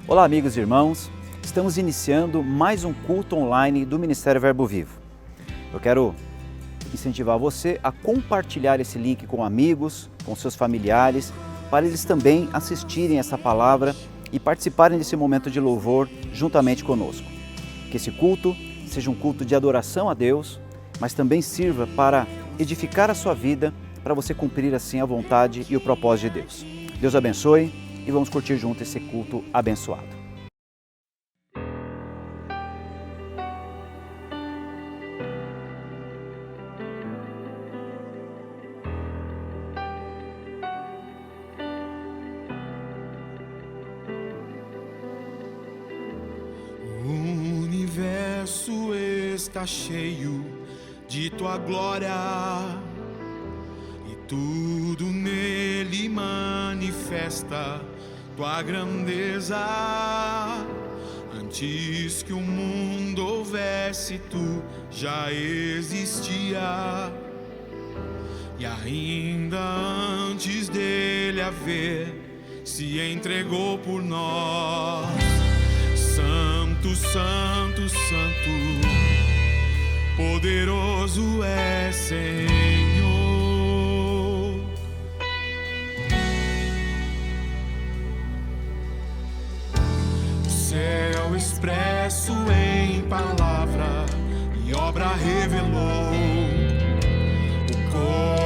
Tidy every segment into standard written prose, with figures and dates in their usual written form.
Olá, amigos e irmãos. Estamos iniciando mais um culto online do Ministério Verbo Vivo. Eu quero incentivar você a compartilhar esse link com amigos, com seus familiares, para eles também assistirem essa palavra e participarem desse momento de louvor juntamente conosco. Que esse culto seja um culto de adoração a Deus, mas também sirva para edificar a sua vida, para você cumprir assim a vontade e o propósito de Deus. Deus abençoe e vamos curtir junto esse culto abençoado. O universo está cheio de tua glória e tudo nele manifesta tua grandeza. Antes que o mundo houvesse, tu já existia, e ainda antes dele haver, se entregou por nós. Santo, Santo, Santo, poderoso é Senhor. O céu expresso em palavra e obra revelou o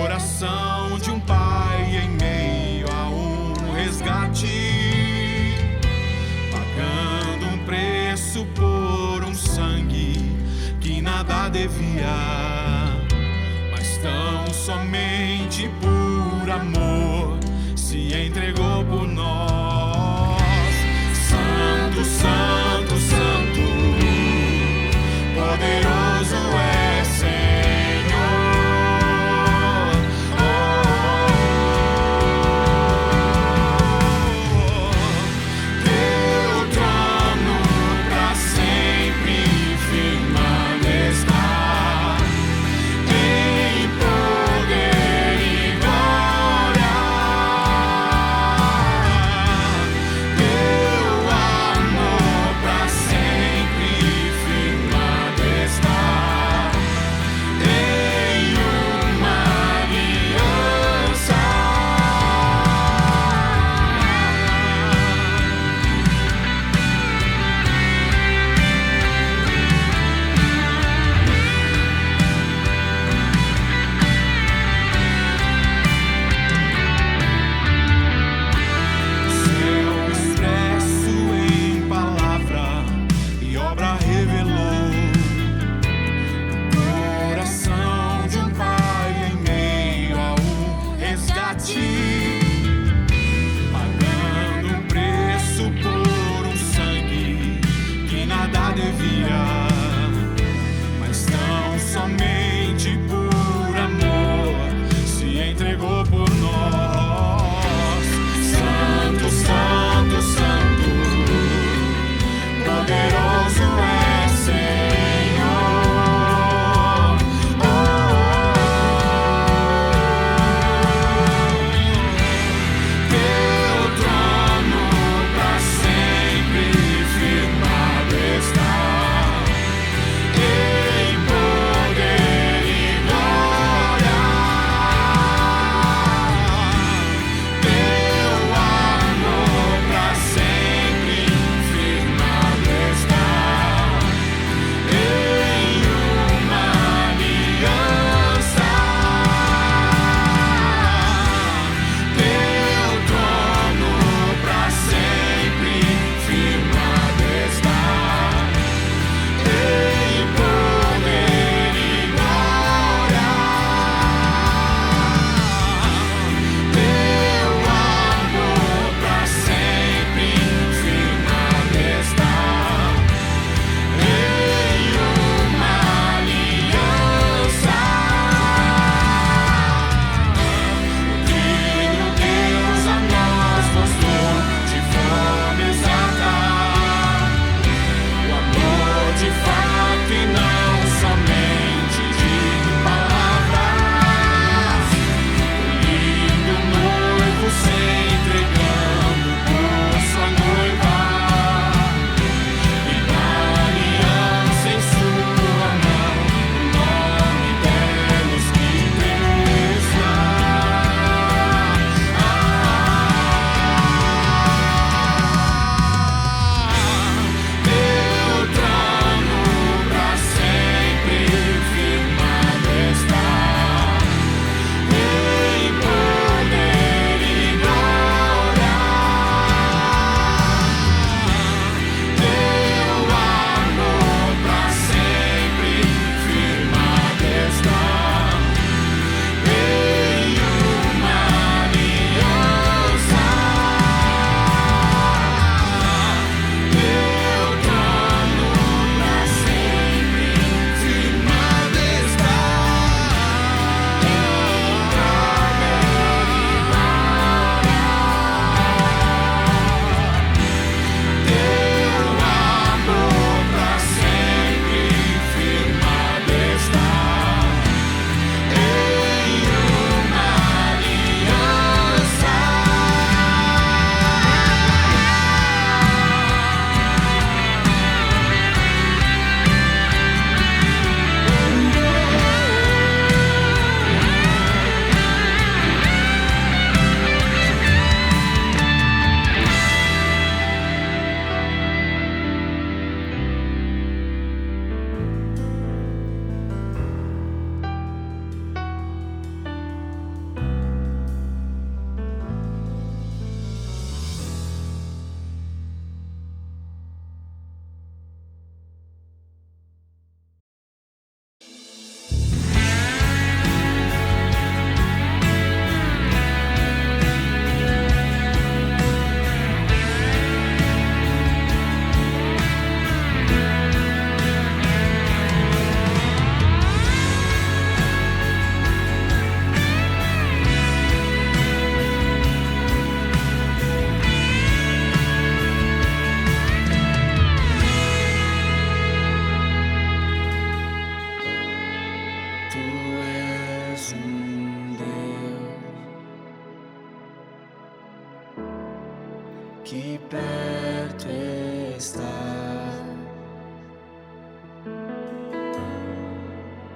coração de um pai em meio a um resgate, por um sangue que nada devia, mas tão somente por amor se entregou por nós. Santo, Santo, Santo, poderoso é Senhor.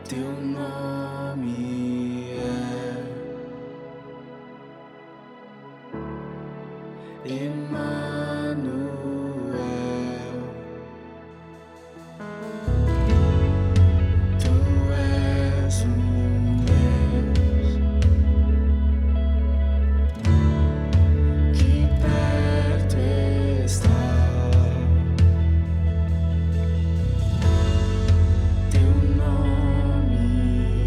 teu nome é Emanuel. Tu és um Deus que perto está. Teu nome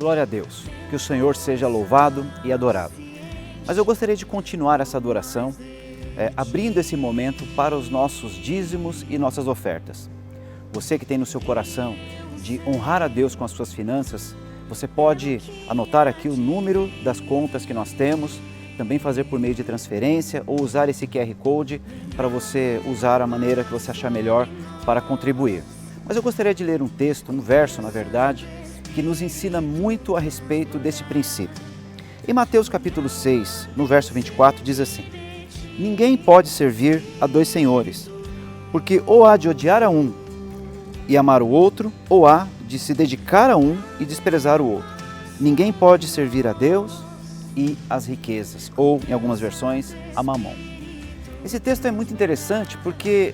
Glória a Deus, que o Senhor seja louvado e adorado. Mas eu gostaria de continuar essa adoração, abrindo esse momento para os nossos dízimos e nossas ofertas. Você que tem no seu coração de honrar a Deus com as suas finanças, você pode anotar aqui o número das contas que nós temos, também fazer por meio de transferência ou usar esse QR Code para você usar a maneira que você achar melhor para contribuir. Mas eu gostaria de ler um texto, um verso na verdade, que nos ensina muito a respeito desse princípio. Em Mateus capítulo 6, no verso 24, diz assim: ninguém pode servir a dois senhores, porque ou há de odiar a um e amar o outro, ou há de se dedicar a um e desprezar o outro. Ninguém pode servir a Deus e às riquezas, ou, em algumas versões, a mamon. Esse texto é muito interessante porque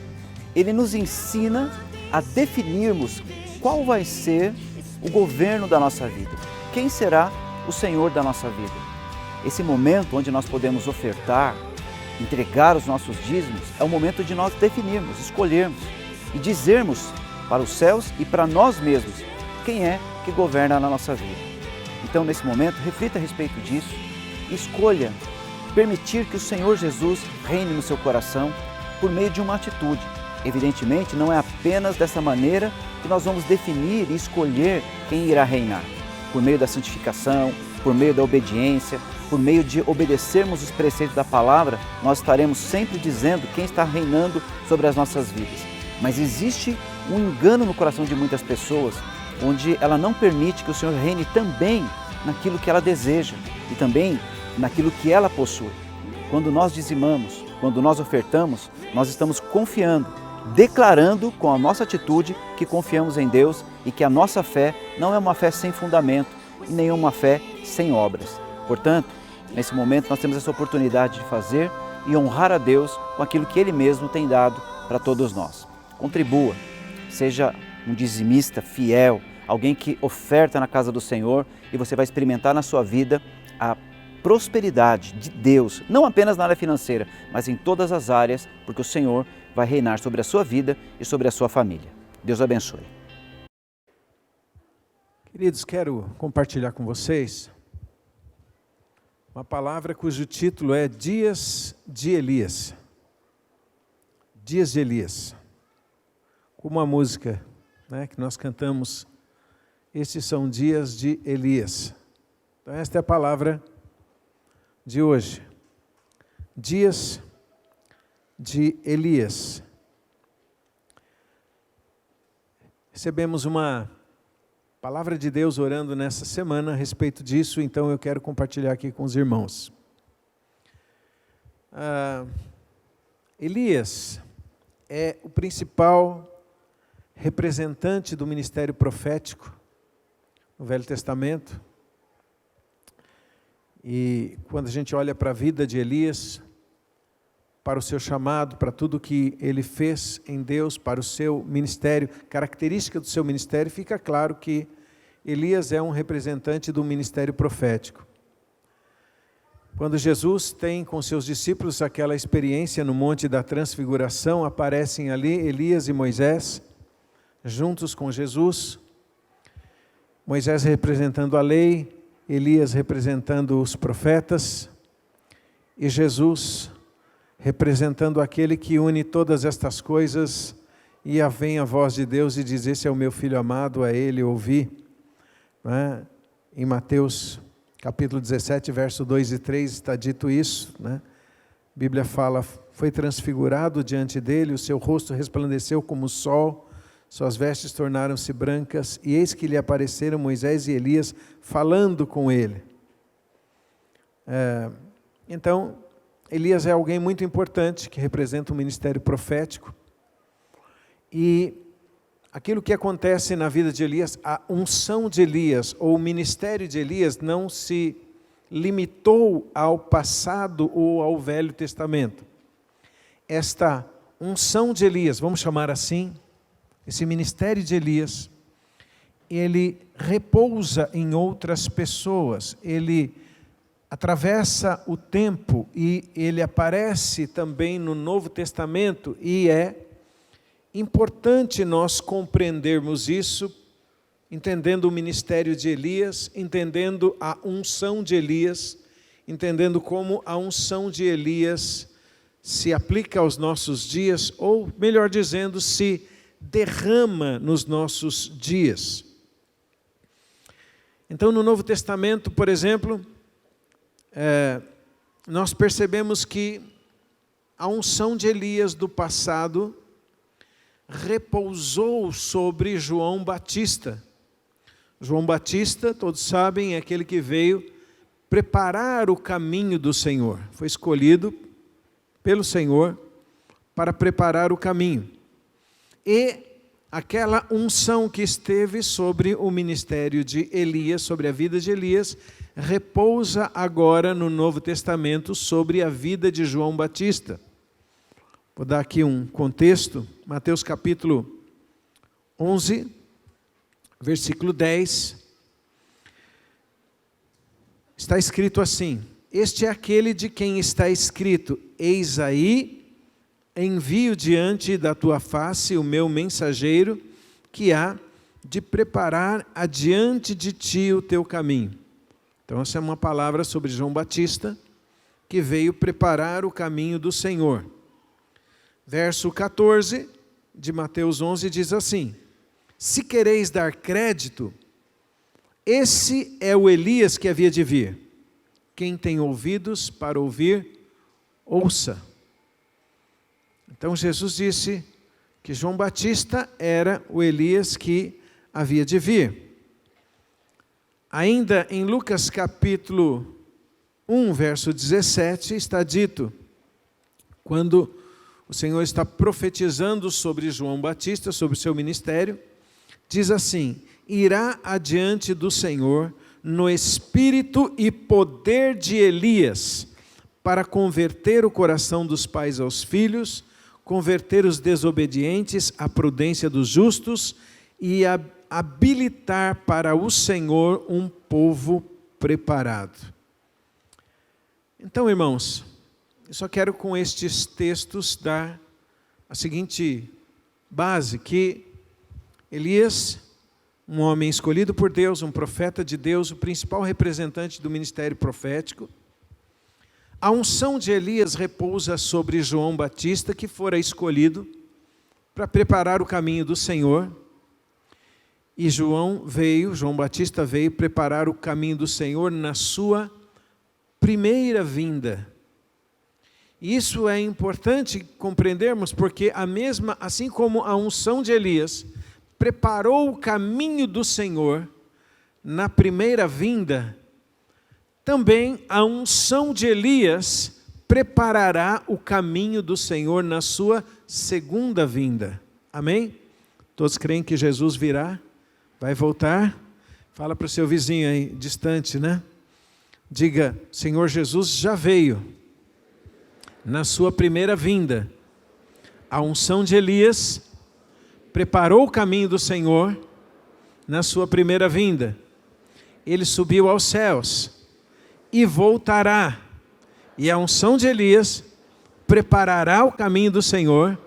ele nos ensina a definirmos qual vai ser o governo da nossa vida. Quem será o Senhor da nossa vida? Esse momento onde nós podemos ofertar, entregar os nossos dízimos, é o momento de nós definirmos, escolhermos e dizermos para os céus e para nós mesmos quem é que governa na nossa vida. Então, nesse momento, reflita a respeito disso e escolha permitir que o Senhor Jesus reine no seu coração por meio de uma atitude. Evidentemente, não é apenas dessa maneira que nós vamos definir e escolher quem irá reinar. Por meio da santificação, por meio da obediência, por meio de obedecermos os preceitos da palavra, nós estaremos sempre dizendo quem está reinando sobre as nossas vidas. Mas existe um engano no coração de muitas pessoas, onde ela não permite que o Senhor reine também naquilo que ela deseja e também naquilo que ela possui. Quando nós dizimamos, quando nós ofertamos, nós estamos confiando, declarando com a nossa atitude que confiamos em Deus e que a nossa fé não é uma fé sem fundamento e nem uma fé sem obras. Portanto, nesse momento nós temos essa oportunidade de fazer e honrar a Deus com aquilo que Ele mesmo tem dado para todos nós. Contribua, seja um dizimista fiel, alguém que oferta na casa do Senhor e você vai experimentar na sua vida a prosperidade de Deus, não apenas na área financeira, mas em todas as áreas, porque o Senhor vai reinar sobre a sua vida e sobre a sua família. Deus abençoe. Queridos, quero compartilhar com vocês uma palavra cujo título é Dias de Elias. Dias de Elias. Como a música, que nós cantamos, esses são dias de Elias. Então esta é a palavra de hoje. Dias de Elias. Recebemos uma palavra de Deus orando nessa semana a respeito disso, então eu quero compartilhar aqui com os irmãos. Elias é o principal representante do ministério profético no Velho Testamento. E quando a gente olha para a vida de Elias, para o seu chamado, para tudo que ele fez em Deus, para o seu ministério, característica do seu ministério, fica claro que Elias é um representante do ministério profético. Quando Jesus tem com seus discípulos aquela experiência no Monte da Transfiguração, aparecem ali Elias e Moisés, juntos com Jesus, Moisés representando a lei, Elias representando os profetas, e Jesus representando aquele que une todas estas coisas, e vem a voz de Deus e diz: esse é o meu filho amado, a ele ouvi. Em Mateus capítulo 17, verso 2 e 3 está dito isso. A Bíblia fala: foi transfigurado diante dele, o seu rosto resplandeceu como o sol, suas vestes tornaram-se brancas, e eis que lhe apareceram Moisés e Elias falando com ele. Então, Elias é alguém muito importante, que representa o ministério profético. E aquilo que acontece na vida de Elias, a unção de Elias, ou o ministério de Elias, não se limitou ao passado ou ao Velho Testamento. Esta unção de Elias, vamos chamar assim, esse ministério de Elias, ele repousa em outras pessoas, ele atravessa o tempo e ele aparece também no Novo Testamento, e é importante nós compreendermos isso entendendo o ministério de Elias, entendendo a unção de Elias, entendendo como a unção de Elias se aplica aos nossos dias, ou, melhor dizendo, se derrama nos nossos dias. Então, no Novo Testamento, por exemplo, nós percebemos que a unção de Elias do passado repousou sobre João Batista. João Batista, todos sabem, é aquele que veio preparar o caminho do Senhor. Foi escolhido pelo Senhor para preparar o caminho. E aquela unção que esteve sobre o ministério de Elias, sobre a vida de Elias, repousa agora no Novo Testamento sobre a vida de João Batista. Vou dar aqui um contexto, Mateus capítulo 11, versículo 10. Está escrito assim: este é aquele de quem está escrito: eis aí, envio diante da tua face o meu mensageiro, que há de preparar adiante de ti o teu caminho. Então essa é uma palavra sobre João Batista, que veio preparar o caminho do Senhor. Verso 14 de Mateus 11 diz assim: se quereis dar crédito, esse é o Elias que havia de vir. Quem tem ouvidos para ouvir, ouça. Então Jesus disse que João Batista era o Elias que havia de vir. Ainda em Lucas capítulo 1, verso 17, está dito, quando o Senhor está profetizando sobre João Batista, sobre o seu ministério, diz assim: irá adiante do Senhor no espírito e poder de Elias, para converter o coração dos pais aos filhos, converter os desobedientes à prudência dos justos e habilitar para o Senhor um povo preparado. Então, irmãos, eu só quero com estes textos dar a seguinte base, que Elias, um homem escolhido por Deus, um profeta de Deus, o principal representante do ministério profético, a unção de Elias repousa sobre João Batista, que fora escolhido para preparar o caminho do Senhor. E João Batista veio preparar o caminho do Senhor na sua primeira vinda. Isso é importante compreendermos, porque assim como a unção de Elias preparou o caminho do Senhor na primeira vinda, também a unção de Elias preparará o caminho do Senhor na sua segunda vinda. Amém? Todos creem que Jesus virá? Vai voltar? Fala para o seu vizinho aí, distante, né? Diga: Senhor Jesus já veio na sua primeira vinda. A unção de Elias preparou o caminho do Senhor na sua primeira vinda. Ele subiu aos céus e voltará. E a unção de Elias preparará o caminho do Senhor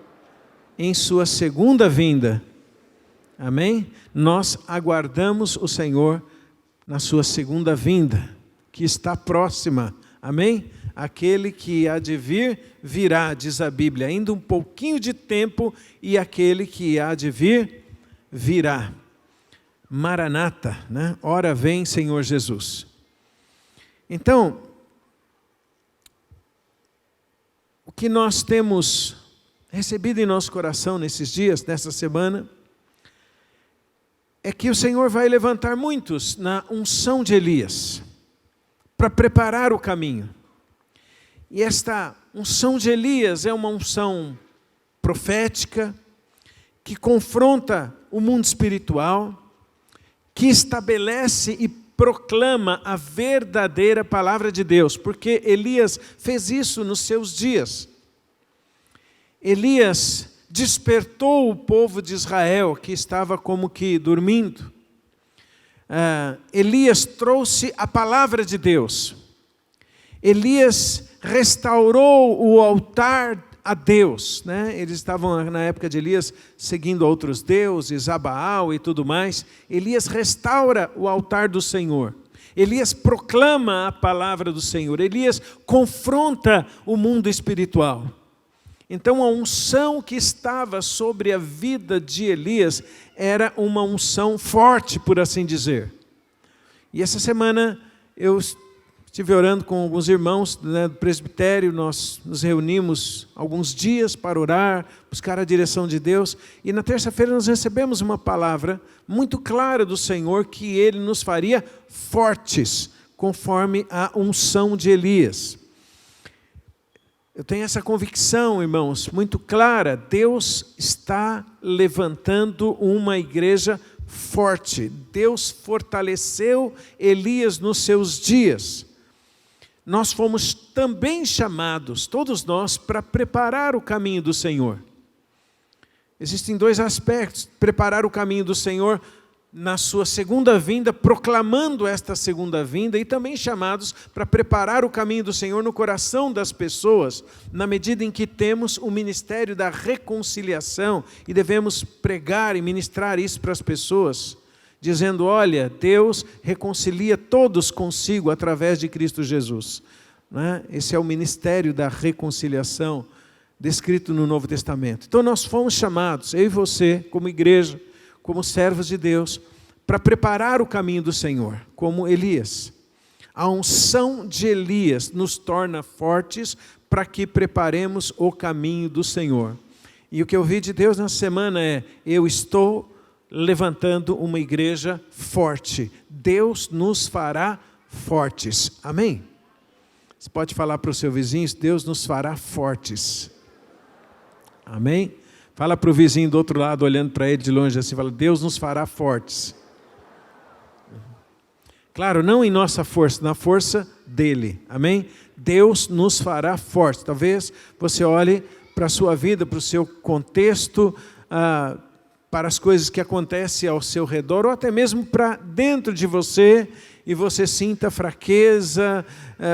em sua segunda vinda. Amém? Nós aguardamos o Senhor na sua segunda vinda, que está próxima. Amém? Aquele que há de vir, virá, diz a Bíblia. Ainda um pouquinho de tempo e aquele que há de vir, virá. Maranata, né? Ora vem, Senhor Jesus. Então, o que nós temos recebido em nosso coração nesses dias, nessa semana, é que o Senhor vai levantar muitos na unção de Elias, para preparar o caminho. E esta unção de Elias é uma unção profética, que confronta o mundo espiritual, que estabelece e proclama a verdadeira palavra de Deus, porque Elias fez isso nos seus dias. Elias despertou o povo de Israel, que estava como que dormindo. Elias trouxe a palavra de Deus. Elias restaurou o altar a Deus, né? Eles estavam na época de Elias seguindo outros deuses, a Baal e tudo mais. Elias restaura o altar do Senhor. Elias proclama a palavra do Senhor. Elias confronta o mundo espiritual. Então a unção que estava sobre a vida de Elias era uma unção forte, por assim dizer. E essa semana eu estive orando com alguns irmãos, né, do presbitério. Nós nos reunimos alguns dias para orar, buscar a direção de Deus. E na terça-feira nós recebemos uma palavra muito clara do Senhor que Ele nos faria fortes, conforme a unção de Elias. Eu tenho essa convicção, irmãos, muito clara. Deus está levantando uma igreja forte. Deus fortaleceu Elias nos seus dias. Nós fomos também chamados, todos nós, para preparar o caminho do Senhor. Existem dois aspectos: preparar o caminho do Senhor na sua segunda vinda, proclamando esta segunda vinda, e também chamados para preparar o caminho do Senhor no coração das pessoas, na medida em que temos o ministério da reconciliação e devemos pregar e ministrar isso para as pessoas, dizendo: olha, Deus reconcilia todos consigo através de Cristo Jesus. Né? Esse é o ministério da reconciliação descrito no Novo Testamento. Então nós fomos chamados, eu e você, como igreja, como servos de Deus, para preparar o caminho do Senhor, como Elias. A unção de Elias nos torna fortes para que preparemos o caminho do Senhor. E o que eu vi de Deus nessa semana é: eu estou levantando uma igreja forte. Deus nos fará fortes. Amém? Você pode falar para o seu vizinho: Deus nos fará fortes. Amém? Fala para o vizinho do outro lado, olhando para ele de longe assim, fala: Deus nos fará fortes. Claro, não em nossa força, na força dele. Amém? Deus nos fará fortes. Talvez você olhe para a sua vida, para o seu contexto, para as coisas que acontecem ao seu redor, ou até mesmo para dentro de você, e você sinta fraqueza,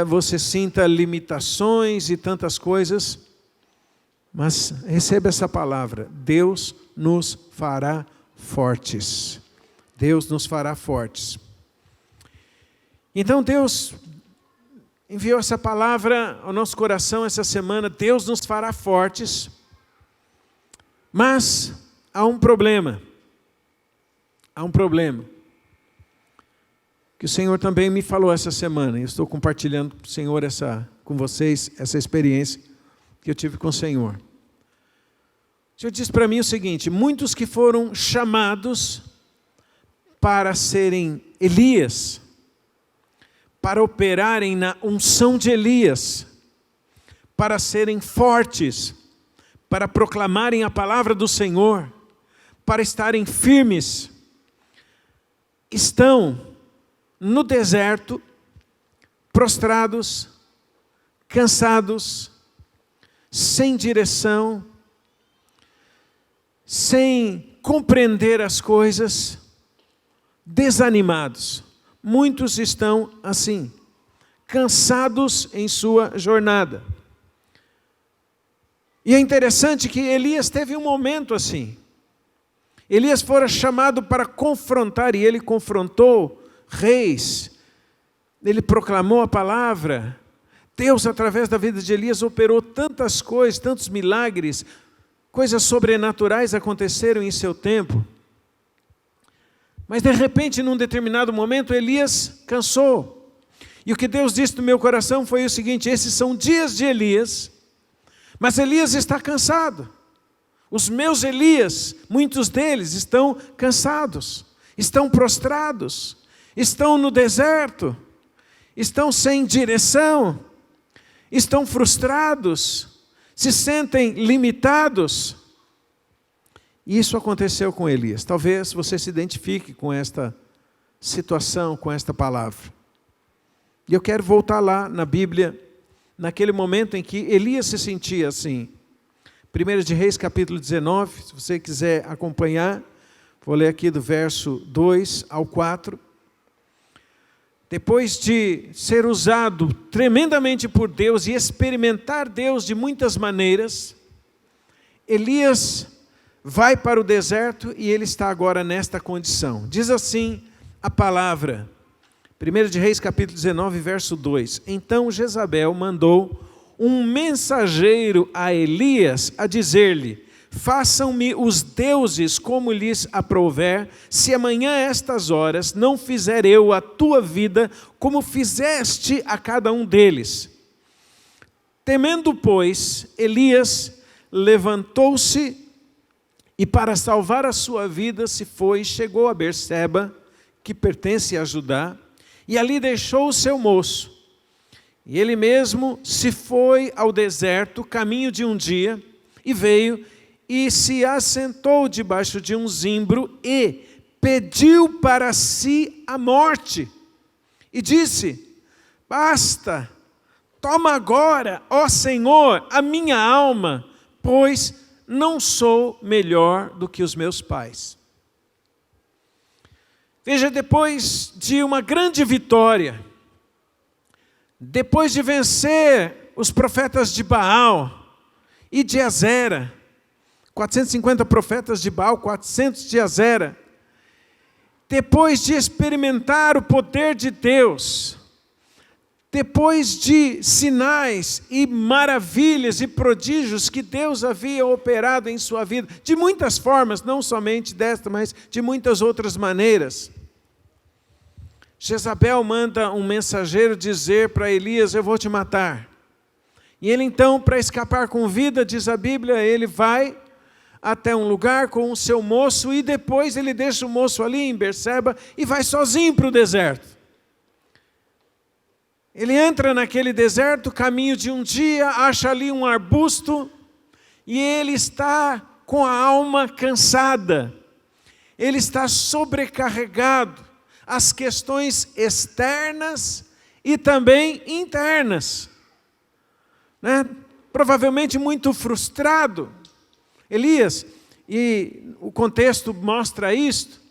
você sinta limitações e tantas coisas. Mas receba essa palavra: Deus nos fará fortes. Deus nos fará fortes. Então Deus enviou essa palavra ao nosso coração essa semana: Deus nos fará fortes. Mas há um problema. Há um problema. Que o Senhor também me falou essa semana. Eu estou compartilhando com o Senhor com vocês essa experiência que eu tive com o Senhor. O Senhor disse para mim o seguinte: muitos que foram chamados para serem Elias, para operarem na unção de Elias, para serem fortes, para proclamarem a palavra do Senhor, para estarem firmes, estão no deserto, prostrados, cansados, sem direção, sem compreender as coisas, desanimados. Muitos estão assim, cansados em sua jornada. E é interessante que Elias teve um momento assim. Elias fora chamado para confrontar, e ele confrontou reis. Ele proclamou a palavra. Deus, através da vida de Elias, operou tantas coisas, tantos milagres, coisas sobrenaturais aconteceram em seu tempo. Mas de repente, num determinado momento, Elias cansou. E o que Deus disse no meu coração foi o seguinte: esses são dias de Elias, mas Elias está cansado. Os meus Elias, muitos deles estão cansados, estão prostrados, estão no deserto, estão sem direção, estão frustrados, se sentem limitados. E isso aconteceu com Elias. Talvez você se identifique com esta situação, com esta palavra. E eu quero voltar lá na Bíblia, naquele momento em que Elias se sentia assim. 1 de Reis, capítulo 19, se você quiser acompanhar, vou ler aqui do verso 2 ao 4. Depois de ser usado tremendamente por Deus e experimentar Deus de muitas maneiras, Elias vai para o deserto e ele está agora nesta condição. Diz assim a palavra, 1 de Reis capítulo 19, verso 2. Então Jezabel mandou um mensageiro a Elias a dizer-lhe: façam-me os deuses como lhes aprouver, se amanhã a estas horas não fizer eu a tua vida como fizeste a cada um deles. Temendo, pois, Elias levantou-se e para salvar a sua vida se foi e chegou a Berseba, que pertence a Judá, e ali deixou o seu moço. E ele mesmo se foi ao deserto, caminho de um dia, e veio e se assentou debaixo de um zimbro e pediu para si a morte. E disse: basta, toma agora, ó Senhor, a minha alma, pois não sou melhor do que os meus pais. Veja, depois de uma grande vitória, depois de vencer os profetas de Baal e de Azera, 450 profetas de Baal, 400 de Azera, depois de experimentar o poder de Deus, depois de sinais e maravilhas e prodígios que Deus havia operado em sua vida, de muitas formas, não somente desta, mas de muitas outras maneiras, Jezabel manda um mensageiro dizer para Elias: eu vou te matar. E ele então, para escapar com vida, diz a Bíblia, ele vai até um lugar com o seu moço e depois ele deixa o moço ali em Berseba e vai sozinho para o deserto. Ele entra naquele deserto, caminho de um dia, acha ali um arbusto e ele está com a alma cansada, ele está sobrecarregado, as questões externas e também internas, né? Provavelmente muito frustrado. Elias, e o contexto mostra isto,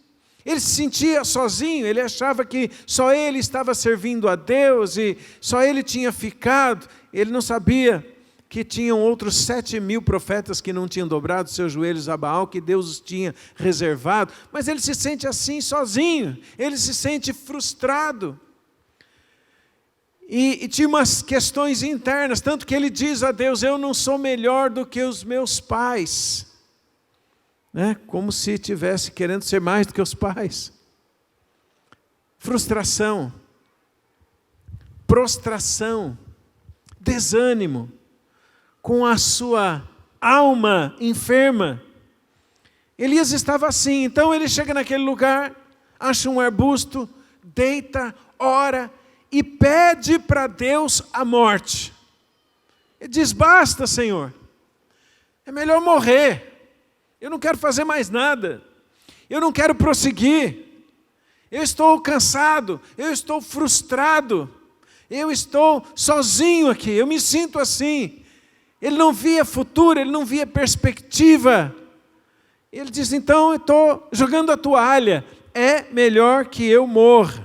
ele se sentia sozinho, ele achava que só ele estava servindo a Deus e só ele tinha ficado. Ele não sabia que tinham outros 7.000 profetas que não tinham dobrado seus joelhos a Baal, que Deus os tinha reservado, mas ele se sente assim sozinho, ele se sente frustrado. E tinha umas questões internas, tanto que ele diz a Deus: eu não sou melhor do que os meus pais. Né? Como se estivesse querendo ser mais do que os pais. Frustração, prostração, desânimo, com a sua alma enferma. Elias estava assim, então ele chega naquele lugar, acha um arbusto, deita, ora e pede para Deus a morte. Ele diz: basta, Senhor, é melhor morrer. Eu não quero fazer mais nada, eu não quero prosseguir, eu estou cansado, eu estou frustrado, eu estou sozinho aqui, eu me sinto assim. Ele não via futuro, ele não via perspectiva. Ele diz: então eu estou jogando a toalha, é melhor que eu morra.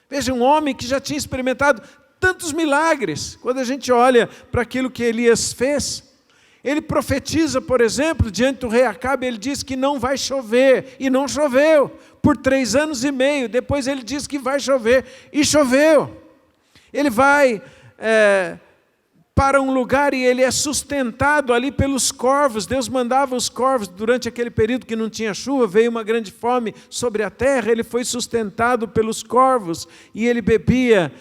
Veja, um homem que já tinha experimentado tantos milagres. Quando a gente olha para aquilo que Elias fez, ele profetiza, por exemplo, diante do rei Acabe, ele diz que não vai chover, e não choveu, por 3 anos e meio, depois ele diz que vai chover, e choveu. Ele vai para um lugar e ele é sustentado ali pelos corvos. Deus mandava os corvos durante aquele período que não tinha chuva, veio uma grande fome sobre a terra, ele foi sustentado pelos corvos, e ele bebia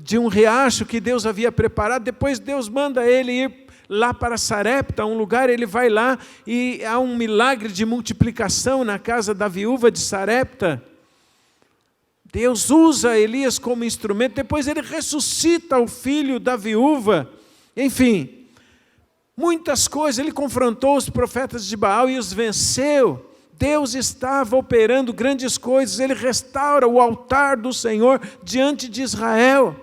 de um riacho que Deus havia preparado. Depois Deus manda ele ir lá para Sarepta, um lugar, ele vai lá e há um milagre de multiplicação na casa da viúva de Sarepta. Deus usa Elias como instrumento, depois ele ressuscita o filho da viúva. Enfim, muitas coisas, ele confrontou os profetas de Baal e os venceu. Deus estava operando grandes coisas, ele restaura o altar do Senhor diante de Israel.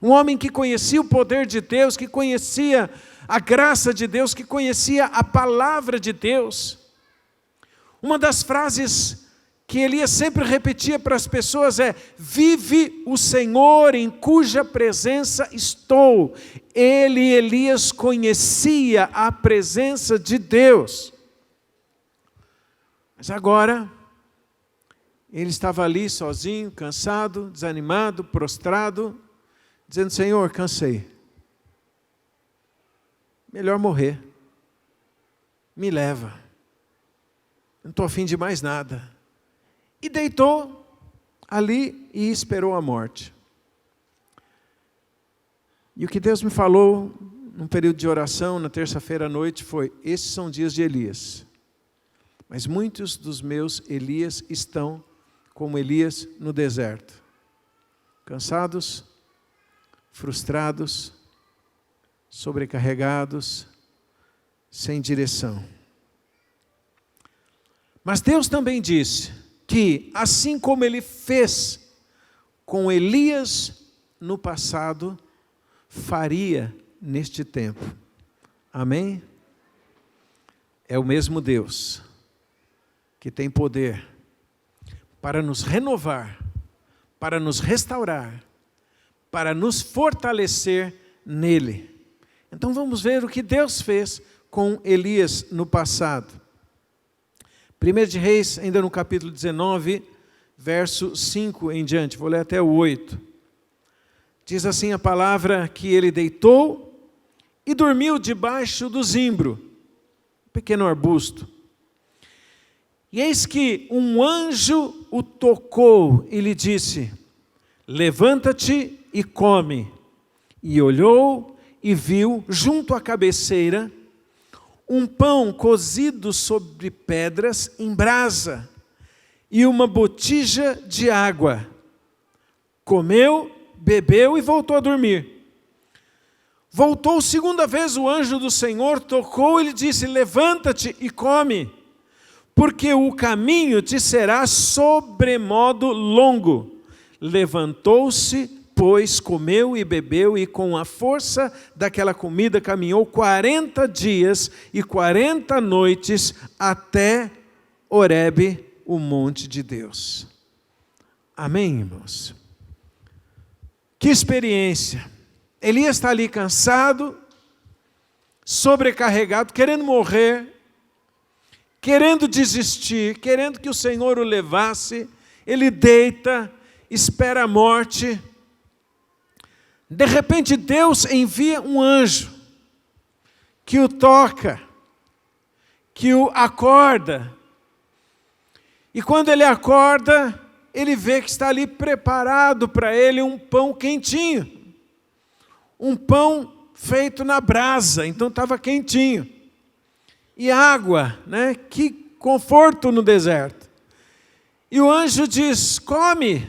Um homem que conhecia o poder de Deus, que conhecia a graça de Deus, que conhecia a palavra de Deus. Uma das frases que Elias sempre repetia para as pessoas é: vive o Senhor em cuja presença estou. Ele, Elias, conhecia a presença de Deus. Mas agora, ele estava ali sozinho, cansado, desanimado, prostrado, dizendo: Senhor, cansei. Melhor morrer. Me leva. Não estou afim de mais nada. E deitou ali e esperou a morte. E o que Deus me falou num período de oração, na terça-feira à noite, foi: esses são dias de Elias. Mas muitos dos meus Elias estão como Elias no deserto. Cansados, frustrados, sobrecarregados, sem direção. Mas Deus também disse que, assim como Ele fez com Elias no passado, faria neste tempo. Amém? É o mesmo Deus que tem poder para nos renovar, para nos restaurar, para nos fortalecer nele. Então vamos ver o que Deus fez com Elias no passado. 1 de Reis, ainda no capítulo 19, verso 5 em diante, vou ler até o 8. Diz assim a palavra: que ele deitou e dormiu debaixo do zimbro, um pequeno arbusto. E eis que um anjo o tocou e lhe disse: levanta-te e come. E olhou e viu, junto à cabeceira, um pão cozido sobre pedras em brasa e uma botija de água. Comeu, bebeu e voltou a dormir. Voltou segunda vez o anjo do Senhor, tocou e lhe disse: levanta-te e come, porque o caminho te será sobremodo longo. Levantou-se, pois comeu e bebeu, e com a força daquela comida caminhou 40 dias e 40 noites até Horebe, o monte de Deus. Amém, irmãos? Que experiência! Elias está ali cansado, sobrecarregado, querendo morrer, querendo desistir, querendo que o Senhor o levasse. Ele deita, espera a morte. De repente Deus envia um anjo que o toca, que o acorda. E quando ele acorda, ele vê que está ali preparado para ele um pão quentinho. Um pão feito na brasa, então estava quentinho. E água, né? Que conforto no deserto. E o anjo diz: come,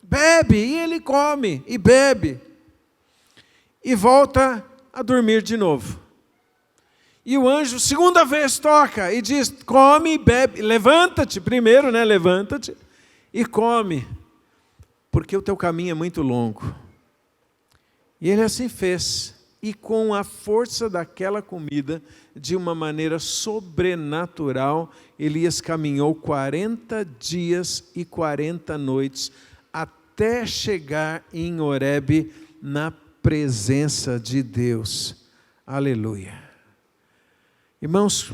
bebe. E ele come e bebe. E volta a dormir de novo. E o anjo, segunda vez, toca e diz: come e bebe. Levanta-te primeiro, né? Levanta-te e come, porque o teu caminho é muito longo. E ele assim fez. E com a força daquela comida, de uma maneira sobrenatural, Elias caminhou 40 dias e 40 noites, até chegar em Horebe, na presença de Deus. Aleluia. Irmãos,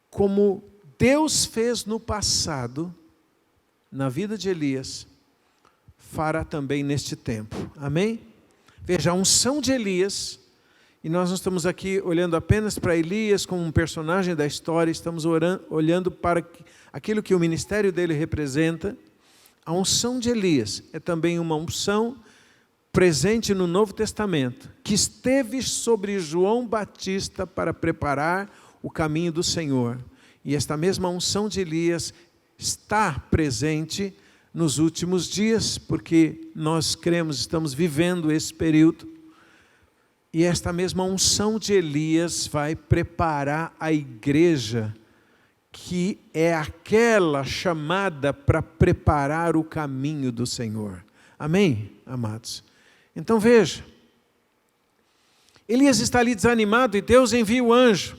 como Deus fez no passado, na vida de Elias, fará também neste tempo. Amém? Veja, a unção de Elias, e nós não estamos aqui olhando apenas para Elias como um personagem da história, estamos olhando para aquilo que o ministério dele representa. A unção de Elias é também uma unção presente no Novo Testamento, que esteve sobre João Batista para preparar o caminho do Senhor. E esta mesma unção de Elias está presente nos últimos dias, porque nós cremos, estamos vivendo esse período. E esta mesma unção de Elias vai preparar a igreja, que é aquela chamada para preparar o caminho do Senhor. Amém, amados? Então veja, Elias está ali desanimado e Deus envia o anjo,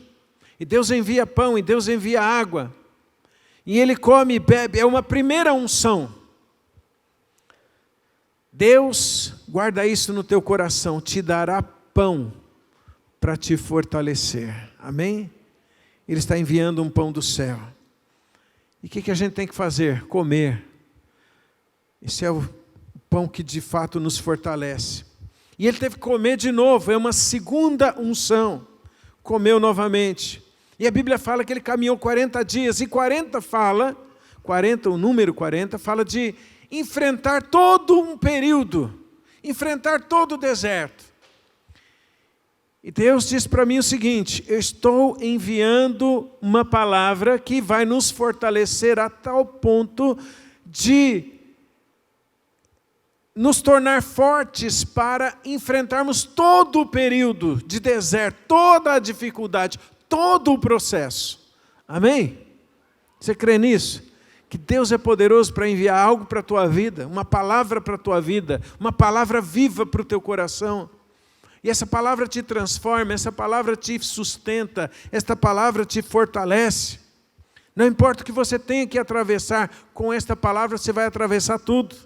e Deus envia pão, e Deus envia água. E ele come e bebe, é uma primeira unção. Deus, guarda isso no teu coração, te dará pão para te fortalecer. Amém? Ele está enviando um pão do céu. E o que a gente tem que fazer? Comer. Esse é o pão que de fato nos fortalece. E ele teve que comer de novo, é uma segunda unção. Comeu novamente. E a Bíblia fala que ele caminhou 40 dias. E 40 fala, o número 40, fala de enfrentar todo um período. Enfrentar todo o deserto. E Deus diz para mim o seguinte: eu estou enviando uma palavra que vai nos fortalecer a tal ponto de nos tornar fortes para enfrentarmos todo o período de deserto, toda a dificuldade, todo o processo. Amém? Você crê nisso? Que Deus é poderoso para enviar algo para a tua vida, uma palavra para a tua vida, uma palavra viva para o teu coração. E essa palavra te transforma, essa palavra te sustenta, esta palavra te fortalece. Não importa o que você tenha que atravessar, com esta palavra você vai atravessar tudo.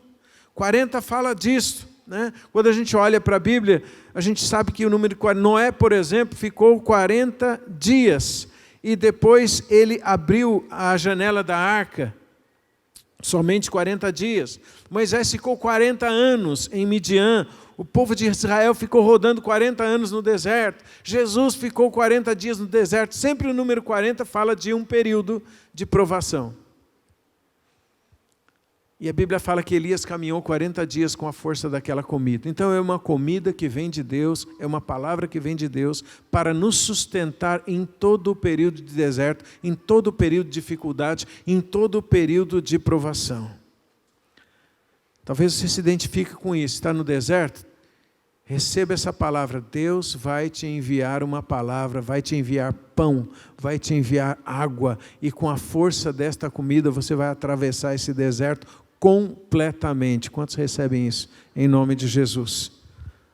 40 fala disso, né? Quando a gente olha para a Bíblia, a gente sabe que o número de 40, Noé, por exemplo, ficou 40 dias, e depois ele abriu a janela da arca, somente 40 dias. Moisés ficou 40 anos em Midian, o povo de Israel ficou rodando 40 anos no deserto, Jesus ficou 40 dias no deserto. Sempre o número 40 fala de um período de provação. E a Bíblia fala que Elias caminhou 40 dias com a força daquela comida. Então é uma comida que vem de Deus, é uma palavra que vem de Deus para nos sustentar em todo o período de deserto, em todo o período de dificuldade, em todo o período de provação. Talvez você se identifique com isso. Está no deserto? Receba essa palavra. Deus vai te enviar uma palavra, vai te enviar pão, vai te enviar água. E com a força desta comida você vai atravessar esse deserto completamente. Quantos recebem isso? Em nome de Jesus.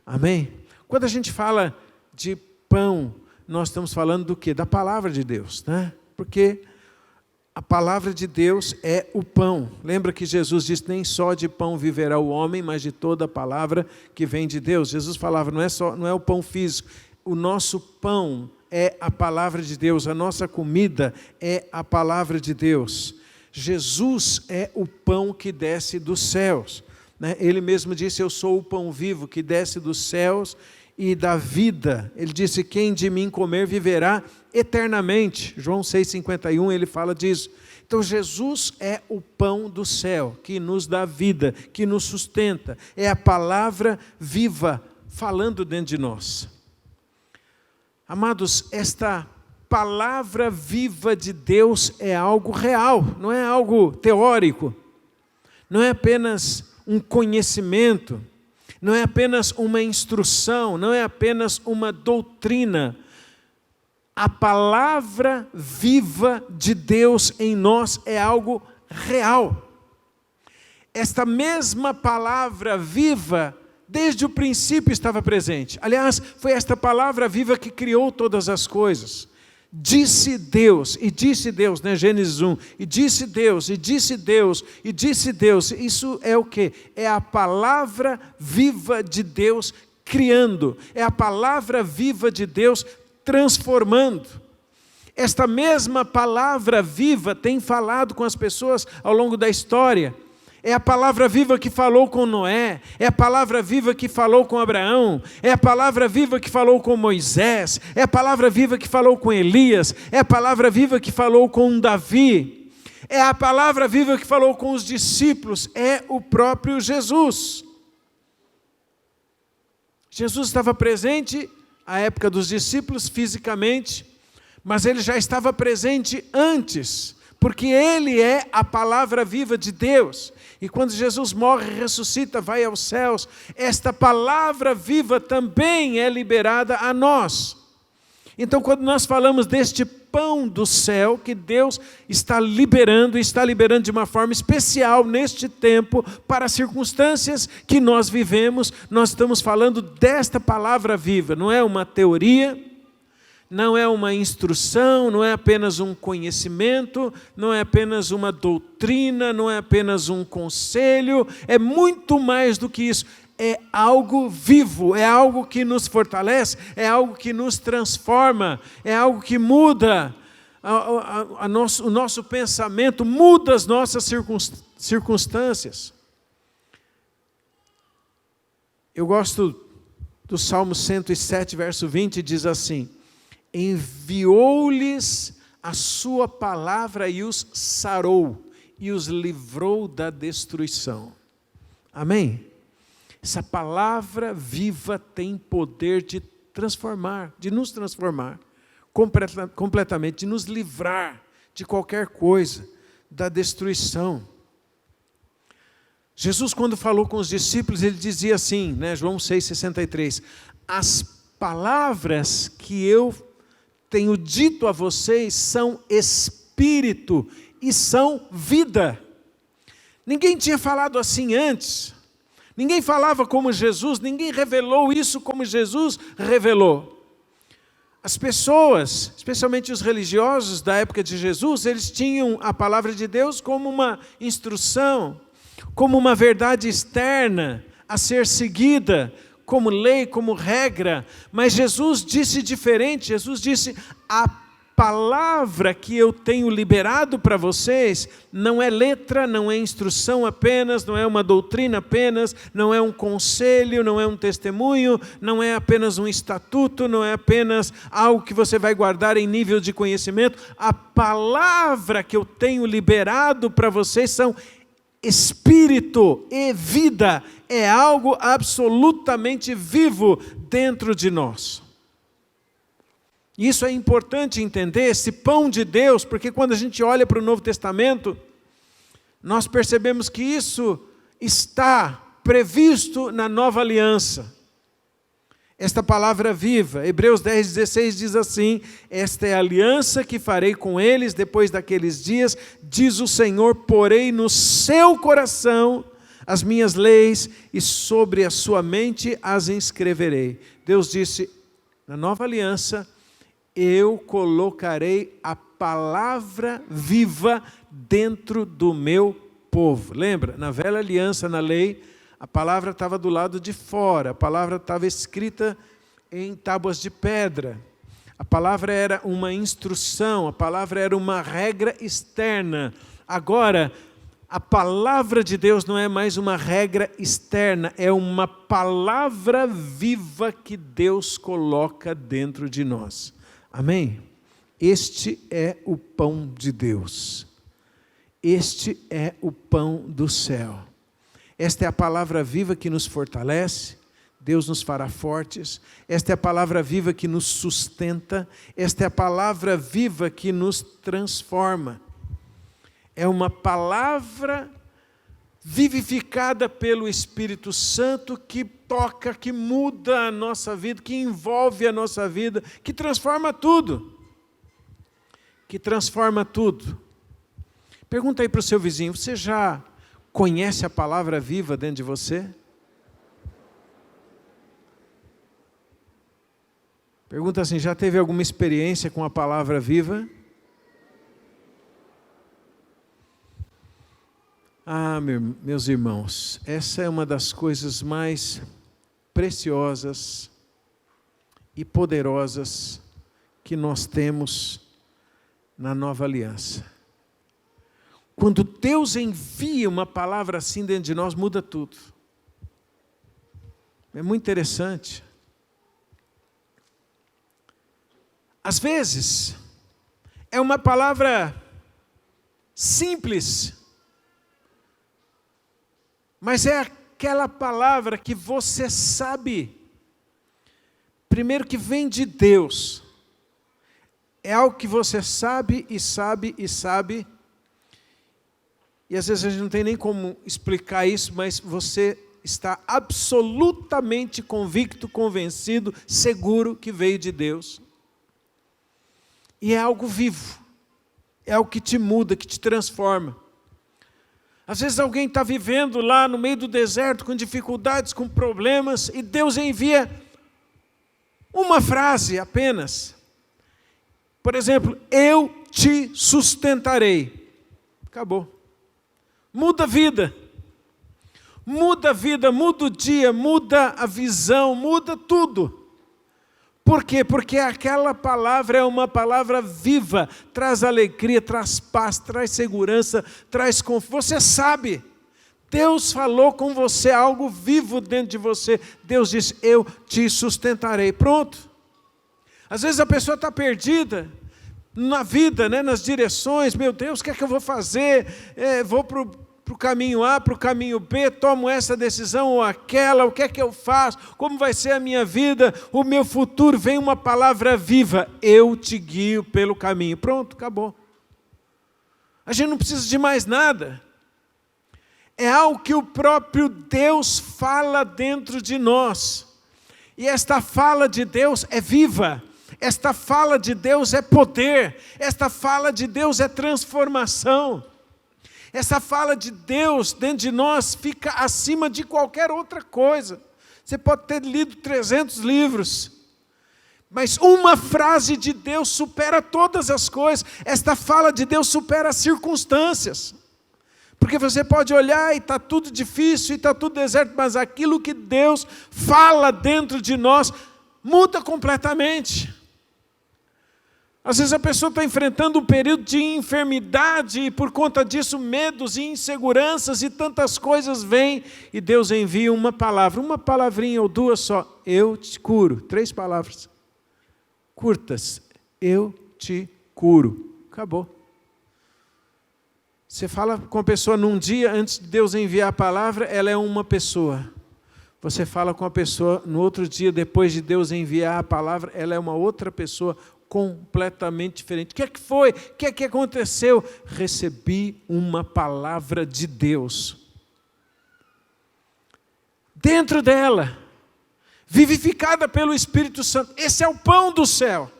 Amém? Quando a gente fala de pão, nós estamos falando do quê? Da palavra de Deus, né? Porque a palavra de Deus é o pão. Lembra que Jesus disse: nem só de pão viverá o homem, mas de toda a palavra que vem de Deus. Jesus falava, não é o pão físico. O nosso pão é a palavra de Deus. A nossa comida é a palavra de Deus. Jesus é o pão que desce dos céus, né? Ele mesmo disse: eu sou o pão vivo que desce dos céus e da vida. Ele disse: quem de mim comer viverá eternamente. João 6,51, ele fala disso. Então Jesus é o pão do céu, que nos dá vida, que nos sustenta. É a palavra viva falando dentro de nós. Amados, esta palavra viva de Deus é algo real, não é algo teórico. Não é apenas um conhecimento, não é apenas uma instrução, não é apenas uma doutrina. A palavra viva de Deus em nós é algo real. Esta mesma palavra viva, desde o princípio estava presente. Aliás, foi esta palavra viva que criou todas as coisas. Disse Deus, né? Gênesis 1, e disse Deus, e disse Deus, e disse Deus. Isso é o quê? É a palavra viva de Deus criando, é a palavra viva de Deus transformando. Esta mesma palavra viva tem falado com as pessoas ao longo da história. É a palavra viva que falou com Noé, é a palavra viva que falou com Abraão, é a palavra viva que falou com Moisés, é a palavra viva que falou com Elias, é a palavra viva que falou com Davi, é a palavra viva que falou com os discípulos, é o próprio Jesus. Jesus estava presente à época dos discípulos fisicamente, mas ele já estava presente antes, porque ele é a palavra viva de Deus. E quando Jesus morre, ressuscita, vai aos céus, esta palavra viva também é liberada a nós. Então, quando nós falamos deste pão do céu, que Deus está liberando de uma forma especial neste tempo, para as circunstâncias que nós vivemos, nós estamos falando desta palavra viva, não é uma teoria, não é uma instrução, não é apenas um conhecimento, não é apenas uma doutrina, não é apenas um conselho, é muito mais do que isso. É algo vivo, é algo que nos fortalece, é algo que nos transforma, é algo que muda o nosso pensamento, muda as nossas circunstâncias. Eu gosto do Salmo 107, verso 20, diz assim: enviou-lhes a sua palavra e os sarou, e os livrou da destruição. Amém? Essa palavra viva tem poder de transformar, de nos transformar completamente, de nos livrar de qualquer coisa, da destruição. Jesus, quando falou com os discípulos, ele dizia assim, João 6,63, as palavras que eu tenho dito a vocês são espírito e são vida. Ninguém tinha falado assim antes. Ninguém falava como Jesus, ninguém revelou isso como Jesus revelou. As pessoas, especialmente os religiosos da época de Jesus, eles tinham a palavra de Deus como uma instrução, como uma verdade externa a ser seguida, como lei, como regra. Mas Jesus disse diferente, Jesus disse, a palavra que eu tenho liberado para vocês não é letra, não é instrução apenas, não é uma doutrina apenas, não é um conselho, não é um testemunho, não é apenas um estatuto, não é apenas algo que você vai guardar em nível de conhecimento. A palavra que eu tenho liberado para vocês são espírito e vida, é algo absolutamente vivo dentro de nós. Isso é importante entender, esse pão de Deus, porque quando a gente olha para o Novo Testamento, nós percebemos que isso está previsto na nova aliança. Esta palavra viva, Hebreus 10,16 diz assim, esta é a aliança que farei com eles depois daqueles dias, diz o Senhor, porei no seu coração as minhas leis e sobre a sua mente as inscreverei. Deus disse, na nova aliança, eu colocarei a palavra viva dentro do meu povo. Lembra? Na velha aliança, na lei, a palavra estava do lado de fora, a palavra estava escrita em tábuas de pedra. A palavra era uma instrução, a palavra era uma regra externa. Agora, a palavra de Deus não é mais uma regra externa, é uma palavra viva que Deus coloca dentro de nós. Amém? Este é o pão de Deus. Este é o pão do céu. Esta é a palavra viva que nos fortalece. Deus nos fará fortes. Esta é a palavra viva que nos sustenta. Esta é a palavra viva que nos transforma. É uma palavra vivificada pelo Espírito Santo que toca, que muda a nossa vida, que envolve a nossa vida, que transforma tudo. Que transforma tudo. Pergunta aí para o seu vizinho, você já conhece a palavra viva dentro de você? Pergunta assim, já teve alguma experiência com a palavra viva? Ah, meus irmãos, essa é uma das coisas mais preciosas e poderosas que nós temos na nova aliança. Quando Deus envia uma palavra assim dentro de nós, muda tudo. É muito interessante. Às vezes, é uma palavra simples, mas é aquela palavra que você sabe, primeiro que vem de Deus, é algo que você sabe e sabe e sabe, e às vezes a gente não tem nem como explicar isso, mas você está absolutamente convicto, convencido, seguro que veio de Deus. E é algo vivo, é algo que te muda, que te transforma. Às vezes alguém está vivendo lá no meio do deserto, com dificuldades, com problemas, e Deus envia uma frase apenas, Por exemplo, eu te sustentarei. Acabou. Muda a vida. Muda a vida, muda o dia, muda a visão, muda tudo. Por quê? Porque aquela palavra é uma palavra viva, traz alegria, traz paz, traz segurança, traz conforto. Você sabe, Deus falou com você, algo vivo dentro de você. Deus disse, eu te sustentarei. Pronto. Às vezes a pessoa está perdida na vida, né, nas direções. Meu Deus, o que é que eu vou fazer? Vou para o caminho A, para o caminho B, tomo essa decisão ou aquela, o que é que eu faço? Como vai ser a minha vida? O meu futuro? Vem uma palavra viva, eu te guio pelo caminho. Pronto, acabou. A gente não precisa de mais nada. É algo que o próprio Deus fala dentro de nós. E esta fala de Deus é viva. Esta fala de Deus é poder. Esta fala de Deus é transformação. Essa fala de Deus dentro de nós fica acima de qualquer outra coisa. Você pode ter lido 300 livros, mas uma frase de Deus supera todas as coisas. Esta fala de Deus supera as circunstâncias. Porque você pode olhar e está tudo difícil, e está tudo deserto, mas aquilo que Deus fala dentro de nós muda completamente. Às vezes a pessoa está enfrentando um período de enfermidade e por conta disso medos e inseguranças e tantas coisas vêm e Deus envia uma palavra, uma palavrinha ou duas só, eu te curo, 3 palavras, curtas, eu te curo, acabou. Você fala com a pessoa num dia antes de Deus enviar a palavra, ela é uma pessoa. Você fala com a pessoa no outro dia depois de Deus enviar a palavra, ela é uma outra pessoa completamente diferente. O que é que foi? O que é que aconteceu? Recebi uma palavra de Deus. Dentro dela, vivificada pelo Espírito Santo. Esse é o pão do céu.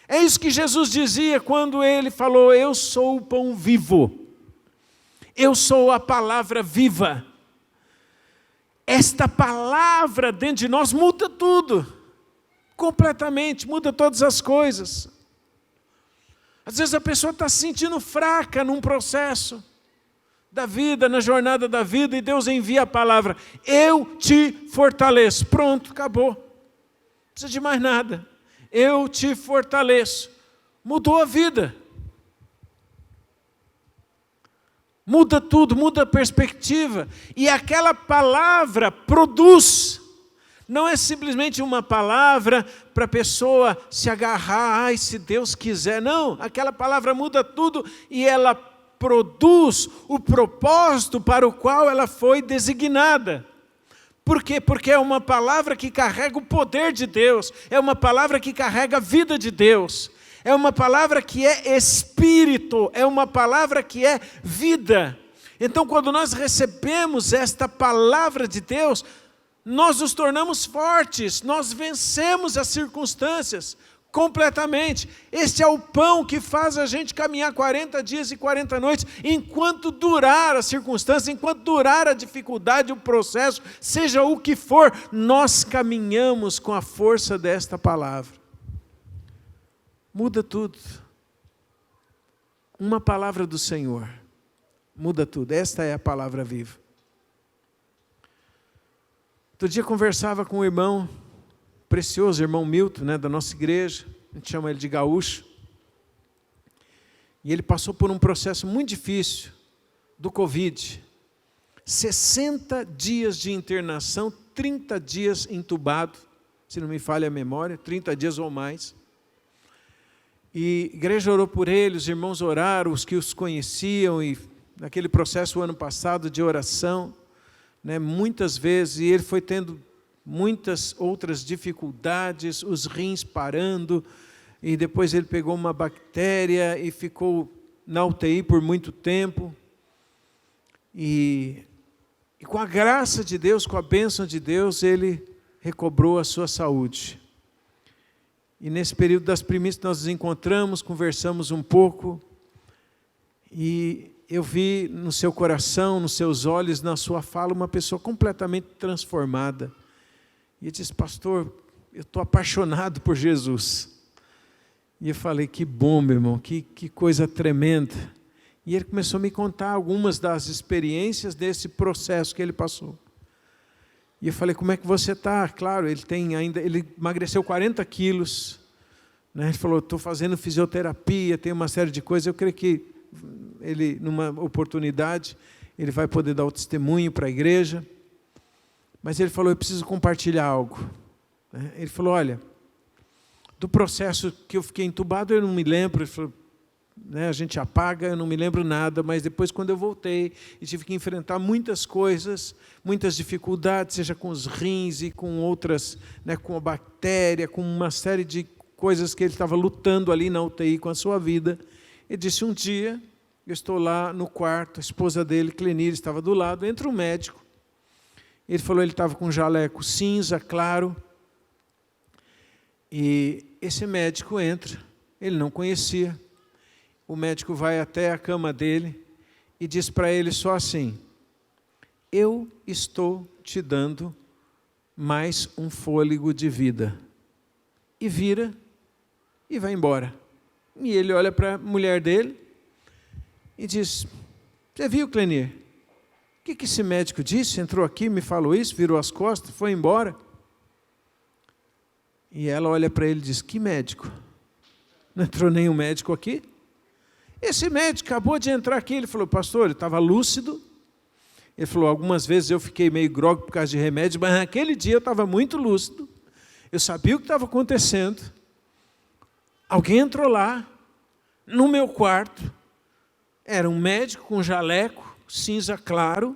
É isso que Jesus dizia quando ele falou, eu sou o pão vivo. Eu sou a palavra viva. Esta palavra dentro de nós muda tudo. Completamente, muda todas as coisas. Às vezes a pessoa está se sentindo fraca num processo da vida, na jornada da vida, e Deus envia a palavra, eu te fortaleço. Pronto, acabou. Não precisa de mais nada. Eu te fortaleço. Mudou a vida. Muda tudo, muda a perspectiva. E aquela palavra produz. Não é simplesmente uma palavra para a pessoa se agarrar, ai, se Deus quiser. Não, aquela palavra muda tudo e ela produz o propósito para o qual ela foi designada. Por quê? Porque é uma palavra que carrega o poder de Deus, é uma palavra que carrega a vida de Deus, é uma palavra que é espírito, é uma palavra que é vida. Então, quando nós recebemos esta palavra de Deus, nós nos tornamos fortes, nós vencemos as circunstâncias completamente. Este é o pão que faz a gente caminhar 40 dias e 40 noites, enquanto durar a circunstância, enquanto durar a dificuldade, o processo, seja o que for, nós caminhamos com a força desta palavra. Muda tudo. Uma palavra do Senhor muda tudo. Esta é a palavra viva. Outro dia conversava com um irmão precioso, irmão Milton, né, da nossa igreja, a gente chama ele de gaúcho, e ele passou por um processo muito difícil do Covid, 60 dias de internação, 30 dias entubado, se não me falha a memória, 30 dias ou mais, e a igreja orou por ele, os irmãos oraram, os que os conheciam, e naquele processo o ano passado de oração, né, muitas vezes, e ele foi tendo muitas outras dificuldades, os rins parando, e depois ele pegou uma bactéria e ficou na UTI por muito tempo. E com a graça de Deus, com a bênção de Deus, ele recobrou a sua saúde. E nesse período das primícias nós nos encontramos, conversamos um pouco, e eu vi no seu coração, nos seus olhos, na sua fala, uma pessoa completamente transformada. E ele disse, pastor, eu estou apaixonado por Jesus. E eu falei, que bom, meu irmão, que coisa tremenda. E ele começou a me contar algumas das experiências desse processo que ele passou. E eu falei, como é que você está? Claro, ele emagreceu 40 quilos. Né? Ele falou, estou fazendo fisioterapia, tem uma série de coisas. Eu creio que ele, numa oportunidade, ele vai poder dar o testemunho para a igreja. Mas ele falou, eu preciso compartilhar algo. Ele falou, olha, do processo que eu fiquei entubado, eu não me lembro. Ele falou, a gente apaga, eu não me lembro nada, mas depois quando eu voltei e tive que enfrentar muitas coisas, muitas dificuldades, seja com os rins e com outras, com a bactéria, com uma série de coisas que ele estava lutando ali na UTI com a sua vida. Ele disse, um dia, eu estou lá no quarto, a esposa dele, Clenir, estava do lado, entra um médico. Ele falou, ele estava com um jaleco cinza, claro, e esse médico entra, ele não conhecia. O médico vai até a cama dele e diz para ele só assim, eu estou te dando mais um fôlego de vida. E vira e vai embora. E ele olha para a mulher dele e diz, você viu, Clenir? O que esse médico disse? Entrou aqui, me falou isso, virou as costas, foi embora. E ela olha para ele e diz, que médico? Não entrou nenhum médico aqui? Esse médico acabou de entrar aqui. Ele falou, pastor, ele estava lúcido. Ele falou, algumas vezes eu fiquei meio grogue por causa de remédio, mas naquele dia eu estava muito lúcido. Eu sabia o que estava acontecendo. Alguém entrou lá, no meu quarto. Era um médico com jaleco, cinza claro.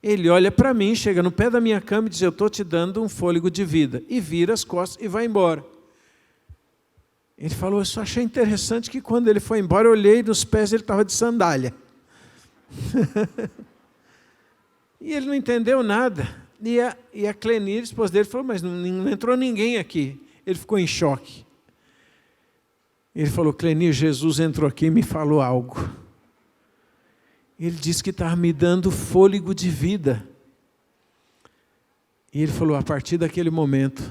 Ele olha para mim, chega no pé da minha cama e diz, eu estou te dando um fôlego de vida. E vira as costas e vai embora. Ele falou, eu só achei interessante que quando ele foi embora, eu olhei nos pés, ele estava de sandália. E ele não entendeu nada. E a Clenir, esposa dele, falou, mas não entrou ninguém aqui. Ele ficou em choque. Ele falou, Clenir, Jesus entrou aqui e me falou algo. Ele disse que estava me dando fôlego de vida. E ele falou, a partir daquele momento,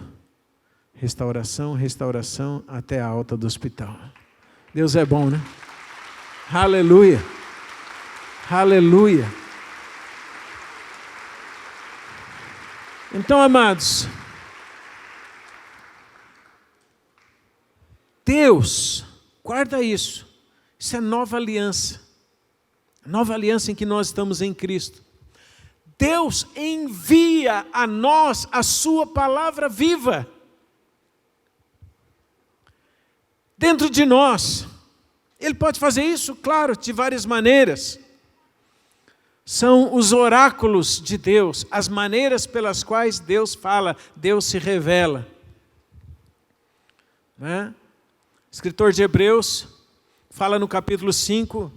restauração, restauração, até a alta do hospital. Deus é bom, né? Aleluia! Aleluia! Então, amados, Deus, guarda isso, isso é nova aliança em que nós estamos em Cristo. Deus envia a nós a sua palavra viva, dentro de nós. Ele pode fazer isso, claro, de várias maneiras. São os oráculos de Deus, as maneiras pelas quais Deus fala, Deus se revela. O escritor de Hebreus fala no capítulo 5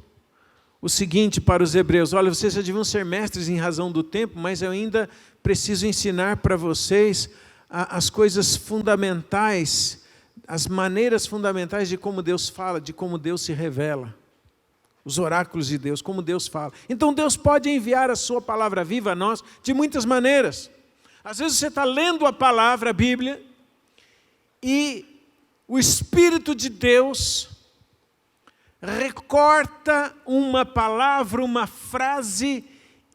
o seguinte para os hebreus, olha, vocês já deviam ser mestres em razão do tempo, mas eu ainda preciso ensinar para vocês as coisas fundamentais, as maneiras fundamentais de como Deus fala, de como Deus se revela. Os oráculos de Deus, como Deus fala. Então Deus pode enviar a sua palavra viva a nós de muitas maneiras. Às vezes você está lendo a palavra, a Bíblia, e o Espírito de Deus recorta uma palavra, uma frase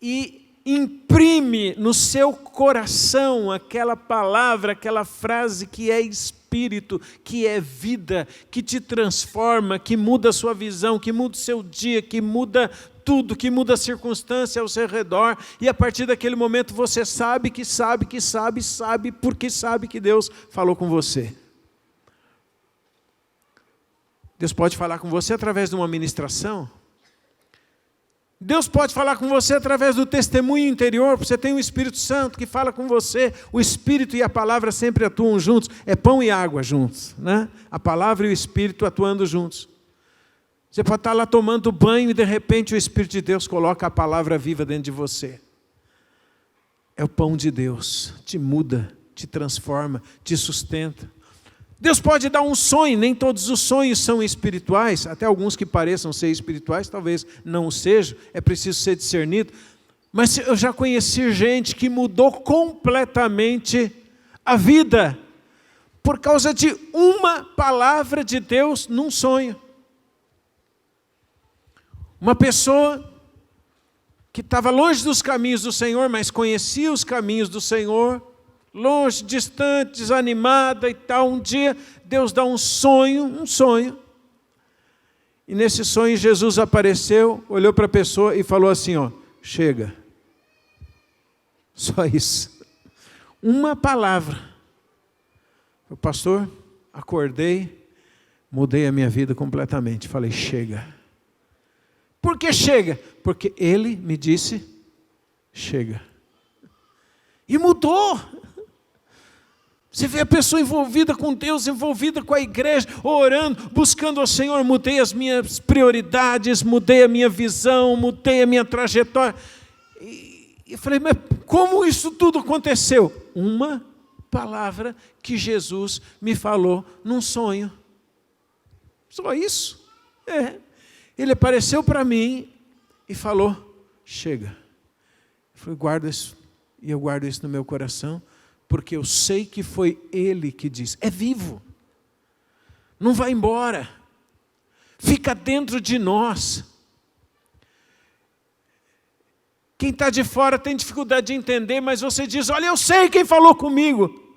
e imprime no seu coração aquela palavra, aquela frase que é Espírito, que é vida, que te transforma, que muda a sua visão, que muda o seu dia, que muda tudo, que muda a circunstância ao seu redor, e a partir daquele momento você sabe, porque sabe que Deus falou com você. Deus pode falar com você através de uma ministração. Deus pode falar com você através do testemunho interior, porque você tem o Espírito Santo que fala com você. O Espírito e a palavra sempre atuam juntos. É pão e água juntos, né? A palavra e o Espírito atuando juntos. Você pode estar lá tomando banho e de repente o Espírito de Deus coloca a palavra viva dentro de você. É o pão de Deus, te muda, te transforma, te sustenta. Deus pode dar um sonho, nem todos os sonhos são espirituais, até alguns que pareçam ser espirituais, talvez não o sejam, é preciso ser discernido. Mas eu já conheci gente que mudou completamente a vida, por causa de uma palavra de Deus num sonho. Uma pessoa que estava longe dos caminhos do Senhor, mas conhecia os caminhos do Senhor, longe, distante, desanimada e tal. Um dia Deus dá um sonho. E nesse sonho Jesus apareceu, olhou para a pessoa e falou assim, ó, chega. Só isso. Uma palavra. O pastor, acordei, mudei a minha vida completamente. Falei, chega. Por que chega? Porque ele me disse, chega. E mudou. Você vê a pessoa envolvida com Deus, envolvida com a igreja, orando, buscando ao Senhor. Mudei as minhas prioridades, mudei a minha visão, mudei a minha trajetória. E eu falei, mas como isso tudo aconteceu? Uma palavra que Jesus me falou num sonho. Só isso. Ele apareceu para mim e falou, chega. Eu falei, guarda isso. E eu guardo isso no meu coração, porque eu sei que foi Ele que disse. É vivo. Não vai embora. Fica dentro de nós. Quem está de fora tem dificuldade de entender, mas você diz, olha, eu sei quem falou comigo.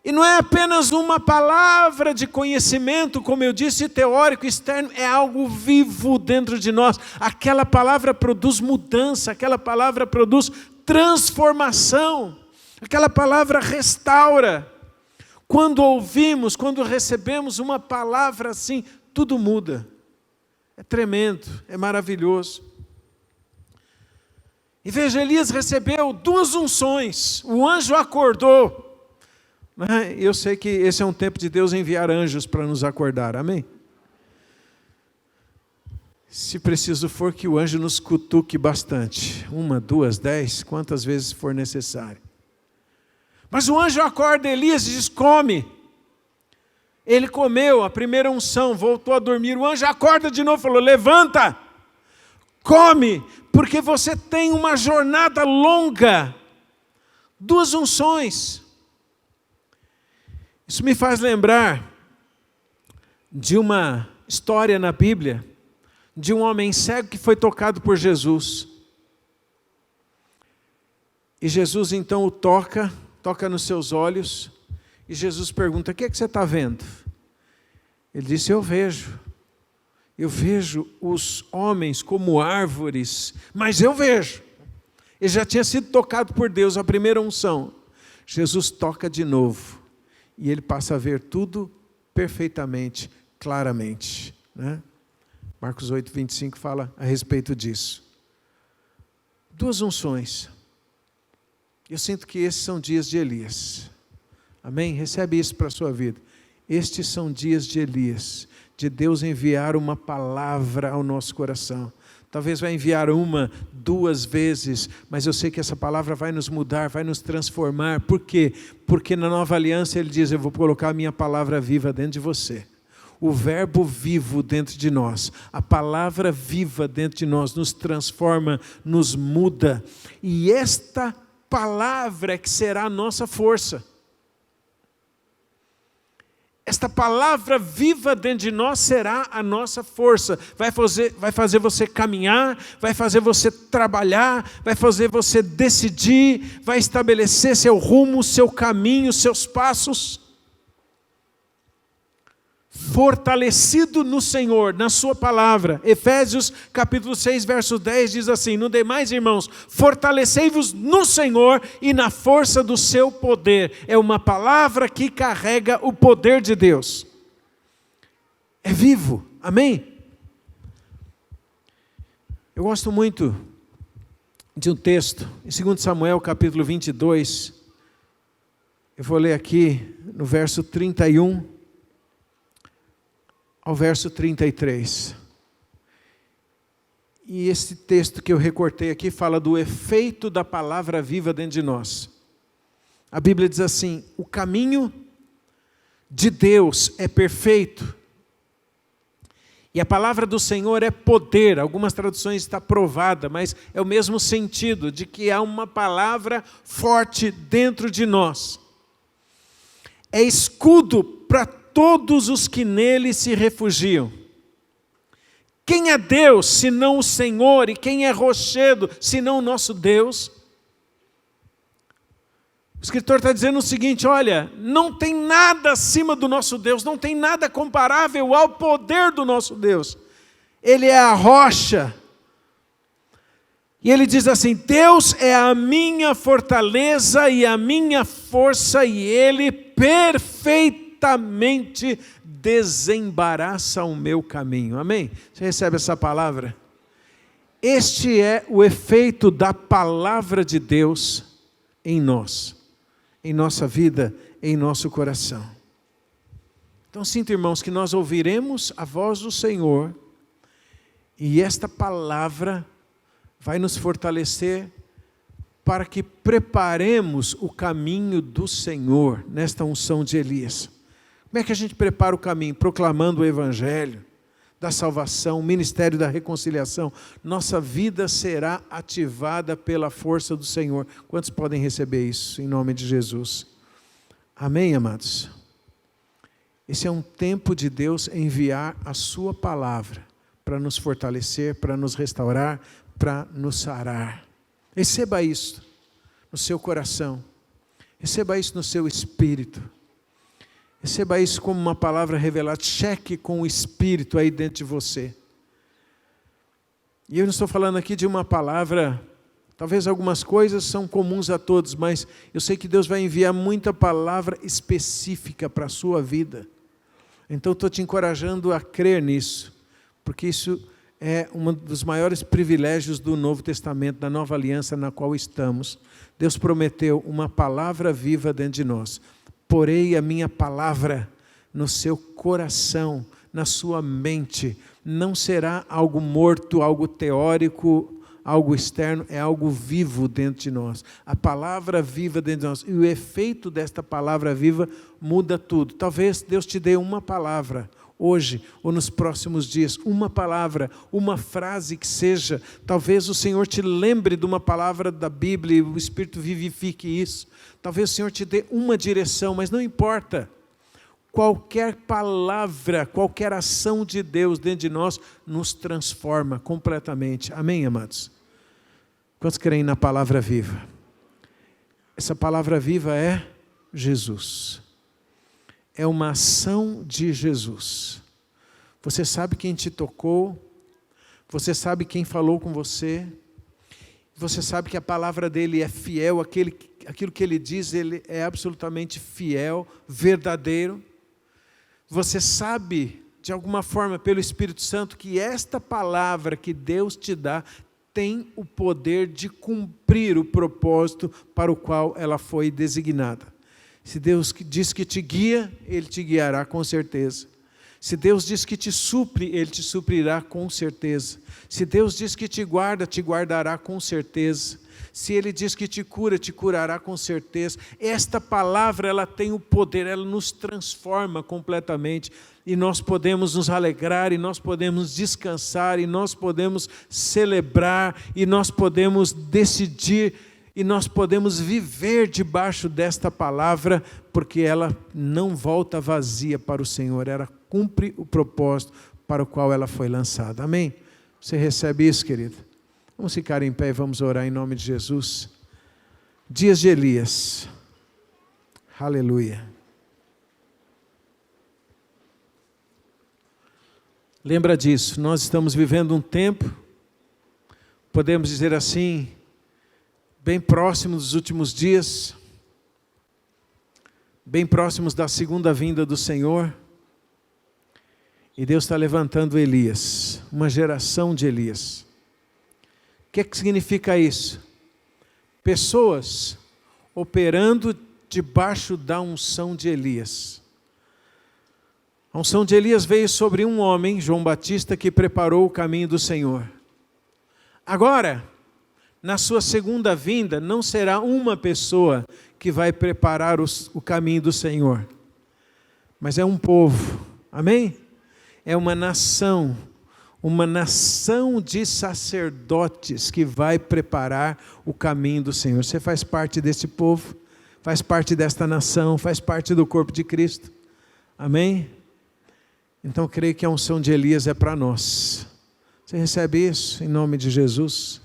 E não é apenas uma palavra de conhecimento, como eu disse, teórico, externo, é algo vivo dentro de nós. Aquela palavra produz mudança, aquela palavra produz transformação, aquela palavra restaura. Quando ouvimos, quando recebemos uma palavra assim, tudo muda. É tremendo, é maravilhoso. E veja, Elias recebeu 2 unções, o anjo acordou. Eu sei que esse é um tempo de Deus enviar anjos para nos acordar, amém? Se preciso for, que o anjo nos cutuque bastante, 1, 2, 10, quantas vezes for necessário. Mas o anjo acorda Elias e diz, come. Ele comeu a primeira unção, voltou a dormir, o anjo acorda de novo e falou, levanta, come, porque você tem uma jornada longa, 2 unções. Isso me faz lembrar de uma história na Bíblia, de um homem cego que foi tocado por Jesus. E Jesus então o toca nos seus olhos, e Jesus pergunta, o que é que você está vendo? Ele disse, eu vejo os homens como árvores, mas eu vejo. Ele já tinha sido tocado por Deus, a primeira unção. Jesus toca de novo. E ele passa a ver tudo perfeitamente, claramente. Né? Marcos 8, 25 fala a respeito disso. 2 unções. Eu sinto que esses são dias de Elias. Amém? Recebe isso para a sua vida. Estes são dias de Elias, de Deus enviar uma palavra ao nosso coração. Talvez vai enviar 1, 2 vezes, mas eu sei que essa palavra vai nos mudar, vai nos transformar. Por quê? Porque na nova aliança ele diz, eu vou colocar a minha palavra viva dentro de você. O verbo vivo dentro de nós, a palavra viva dentro de nós nos transforma, nos muda. E esta palavra é que será a nossa força. Esta palavra viva dentro de nós será a nossa força. Vai fazer você caminhar, vai fazer você trabalhar, vai fazer você decidir, vai estabelecer seu rumo, seu caminho, seus passos. Fortalecido no Senhor, na sua palavra. Efésios capítulo 6, verso 10 diz assim, no demais, irmãos, fortalecei-vos no Senhor e na força do seu poder. É uma palavra que carrega o poder de Deus. É vivo, amém? Eu gosto muito de um texto, em 2 Samuel capítulo 22, eu vou ler aqui no verso 31, ao verso 33. E esse texto que eu recortei aqui fala do efeito da palavra viva dentro de nós. A Bíblia diz assim, o caminho de Deus é perfeito, e a palavra do Senhor é poder. Algumas traduções está provada, mas é o mesmo sentido, de que há uma palavra forte dentro de nós. é escudo para todos os que nele se refugiam. Quem é Deus, senão o Senhor? E quem é rochedo, senão o nosso Deus? O escritor está dizendo o seguinte, olha, não tem nada acima do nosso Deus, não tem nada comparável ao poder do nosso Deus. Ele é a rocha. E ele diz assim, Deus é a minha fortaleza e a minha força, e Ele perfeitamente desembaraça o meu caminho. Amém? Você recebe essa palavra? Este é o efeito da palavra de Deus em nós, em nossa vida, em nosso coração. Então sinta, irmãos, que nós ouviremos a voz do Senhor, e esta palavra vai nos fortalecer para que preparemos o caminho do Senhor nesta unção de Elias. Como é que a gente prepara o caminho? Proclamando o Evangelho da salvação, o ministério da reconciliação. Nossa vida será ativada pela força do Senhor. Quantos podem receber isso em nome de Jesus? Amém, amados? Esse é um tempo de Deus enviar a sua palavra para nos fortalecer, para nos restaurar, para nos sarar. Receba isso no seu coração, receba isso no seu espírito, receba isso como uma palavra revelada, cheque com o Espírito aí dentro de você. E eu não estou falando aqui de uma palavra, talvez algumas coisas são comuns a todos, mas eu sei que Deus vai enviar muita palavra específica para a sua vida. Então estou te encorajando a crer nisso, porque isso é um dos maiores privilégios do Novo Testamento, da Nova Aliança na qual estamos. Deus prometeu uma palavra viva dentro de nós. Porei a minha palavra no seu coração, na sua mente. Não será algo morto, algo teórico, algo externo, é algo vivo dentro de nós. A palavra viva dentro de nós. E o efeito desta palavra viva muda tudo. Talvez Deus te dê uma palavra hoje ou nos próximos dias, uma palavra, uma frase que seja. Talvez o Senhor te lembre de uma palavra da Bíblia e o Espírito vivifique isso. Talvez o Senhor te dê uma direção, mas não importa. Qualquer palavra, qualquer ação de Deus dentro de nós nos transforma completamente. Amém, amados? Quantos creem na palavra viva? Essa palavra viva é Jesus. É uma ação de Jesus. Você sabe quem te tocou, você sabe quem falou com você, você sabe que a palavra dele é fiel, aquilo que ele diz, ele é absolutamente fiel, verdadeiro. Você sabe, de alguma forma, pelo Espírito Santo, que esta palavra que Deus te dá tem o poder de cumprir o propósito para o qual ela foi designada. Se Deus diz que te guia, Ele te guiará com certeza. Se Deus diz que te supre, Ele te suprirá com certeza. Se Deus diz que te guarda, te guardará com certeza. Se Ele diz que te cura, te curará com certeza. Esta palavra, ela tem o poder, ela nos transforma completamente. E nós podemos nos alegrar, e nós podemos descansar, e nós podemos celebrar, e nós podemos decidir, e nós podemos viver debaixo desta palavra, porque ela não volta vazia para o Senhor, ela cumpre o propósito para o qual ela foi lançada. Amém? Você recebe isso, querido? Vamos ficar em pé e vamos orar em nome de Jesus. Dias de Elias. Aleluia. Lembra disso, nós estamos vivendo um tempo, podemos dizer assim, bem próximo dos últimos dias, bem próximos da segunda vinda do Senhor, e Deus está levantando Elias, uma geração de Elias. O que significa isso? Pessoas operando debaixo da unção de Elias. A unção de Elias veio sobre um homem, João Batista, que preparou o caminho do Senhor. Agora, na sua segunda vinda, não será uma pessoa que vai preparar o caminho do Senhor, mas é um povo, amém? É uma nação de sacerdotes que vai preparar o caminho do Senhor. Você faz parte desse povo, faz parte desta nação, faz parte do corpo de Cristo. Amém? Então eu creio que a unção de Elias é para nós. Você recebe isso em nome de Jesus?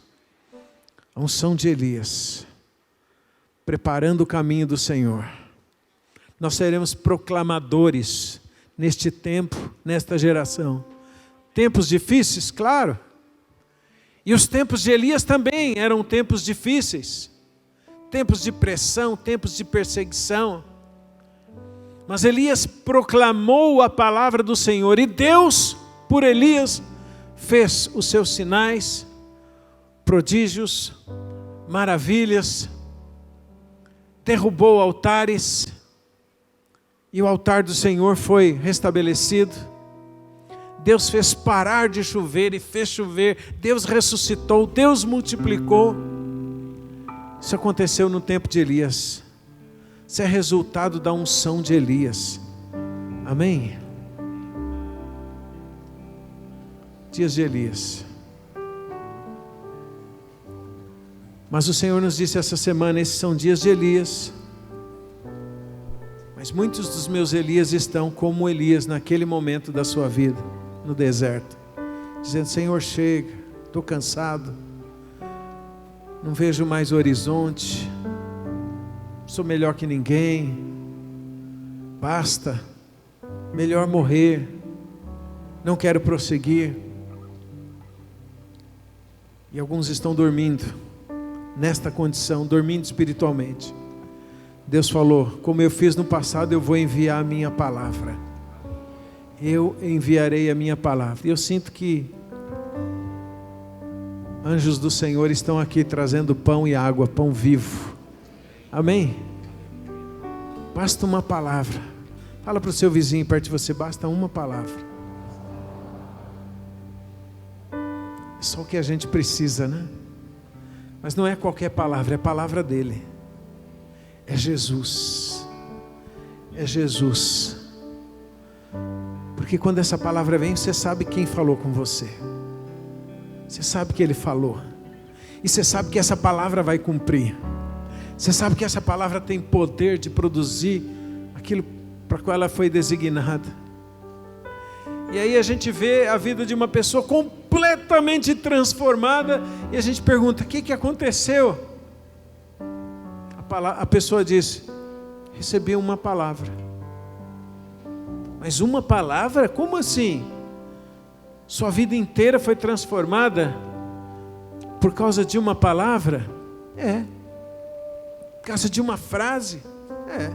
A unção de Elias, preparando o caminho do Senhor. Nós seremos proclamadores neste tempo, nesta geração. Tempos difíceis, claro. E os tempos de Elias também eram tempos difíceis. Tempos de pressão, tempos de perseguição. Mas Elias proclamou a palavra do Senhor. E Deus, por Elias, fez os seus sinais, prodígios, maravilhas. Derrubou altares. E o altar do Senhor foi restabelecido. Deus fez parar de chover e fez chover. Deus ressuscitou, Deus multiplicou. Isso aconteceu no tempo de Elias. Isso é resultado da unção de Elias. Amém? Dias de Elias. Mas o Senhor nos disse essa semana, esses são dias de Elias. Mas muitos dos meus Elias estão como Elias naquele momento da sua vida, no deserto, dizendo: Senhor, chega, estou cansado, não vejo mais o horizonte, sou melhor que ninguém, basta, melhor morrer, não quero prosseguir. E alguns estão dormindo, nesta condição, dormindo espiritualmente. Deus falou: como eu fiz no passado, eu vou enviar a minha palavra. Eu enviarei a minha palavra. E eu sinto que anjos do Senhor estão aqui trazendo pão e água, pão vivo. Amém? Basta uma palavra. Fala para o seu vizinho perto de você: basta uma palavra. É só o que a gente precisa, né? Mas não é qualquer palavra, é a palavra dele. É Jesus. É Jesus. Porque quando essa palavra vem, você sabe quem falou com você. Você sabe que ele falou. E você sabe que essa palavra vai cumprir. Você sabe que essa palavra tem poder de produzir aquilo para qual ela foi designada. E aí a gente vê a vida de uma pessoa completamente transformada. E a gente pergunta: o que aconteceu? A pessoa diz: recebi uma palavra. Mas uma palavra? Como assim? Sua vida inteira foi transformada por causa de uma palavra? É. Por causa de uma frase? É.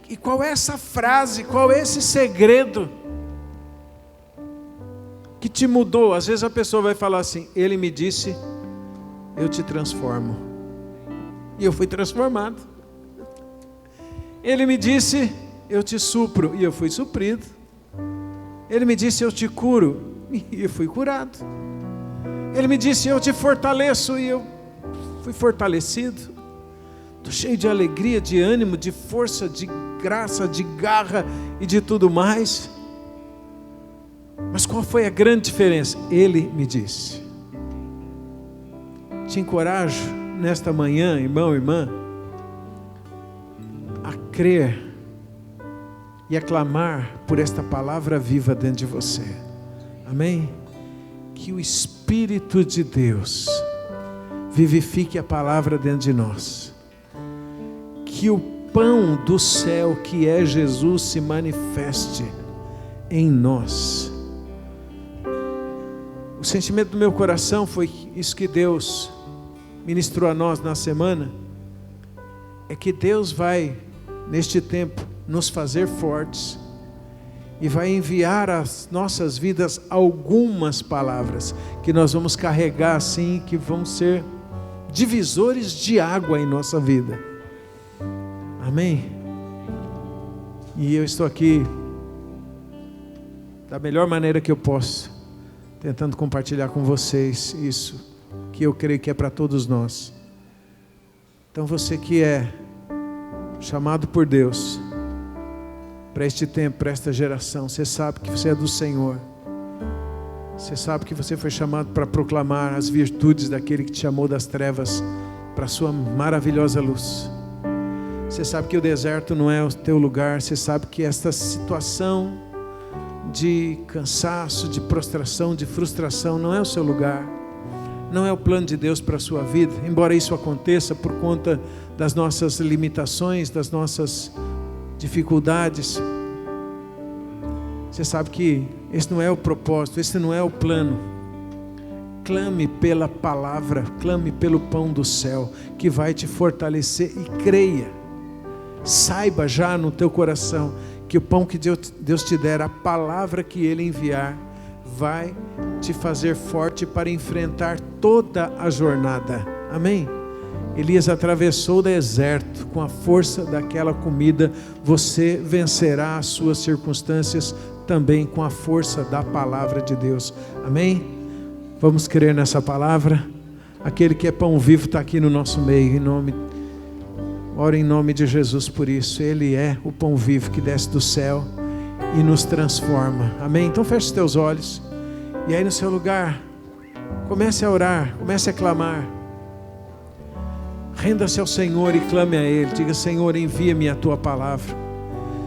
E qual é essa frase? Qual é esse segredo que te mudou? Às vezes a pessoa vai falar assim: ele me disse, eu te transformo. E eu fui transformado. Ele me disse, eu te supro. E eu fui suprido. Ele me disse, eu te curo. E eu fui curado. Ele me disse, eu te fortaleço. E eu fui fortalecido. Estou cheio de alegria, de ânimo, de força, de graça, de garra e de tudo mais. Mas qual foi a grande diferença? Ele me disse. Te encorajo nesta manhã, irmão, irmã, a crer e a clamar por esta palavra viva dentro de você. Amém? Que o Espírito de Deus vivifique a palavra dentro de nós. Que o pão do céu, que é Jesus, se manifeste em nós. O sentimento do meu coração foi isso que Deus ministrou a nós na semana. É que Deus vai, neste tempo, nos fazer fortes. E vai enviar às nossas vidas algumas palavras que nós vamos carregar assim, que vão ser divisores de água em nossa vida. Amém? E eu estou aqui da melhor maneira que eu posso, tentando compartilhar com vocês isso, que eu creio que é para todos nós. Então você que é chamado por Deus para este tempo, para esta geração, você sabe que você é do Senhor. Você sabe que você foi chamado para proclamar as virtudes daquele que te chamou das trevas para a sua maravilhosa luz. Você sabe que o deserto não é o teu lugar. Você sabe que esta situação de cansaço, de prostração, de frustração não é o seu lugar. Não é o plano de Deus para a sua vida. Embora isso aconteça por conta das nossas limitações, das nossas dificuldades, você sabe que esse não é o propósito, esse não é o plano. Clame pela palavra, clame pelo pão do céu, que vai te fortalecer, e creia. Saiba já no teu coração que o pão que Deus te der, a palavra que Ele enviar, vai te fazer forte para enfrentar toda a jornada. Amém? Elias atravessou o deserto com a força daquela comida. Você vencerá as suas circunstâncias também com a força da palavra de Deus. Amém? Vamos crer nessa palavra. Aquele que é pão vivo está aqui no nosso meio. Oro em nome de Jesus por isso. Ele é o pão vivo que desce do céu e nos transforma. Amém? Então feche os teus olhos. E aí no seu lugar, comece a orar, comece a clamar. Renda-se ao Senhor e clame a Ele. Diga: Senhor, envia-me a Tua palavra.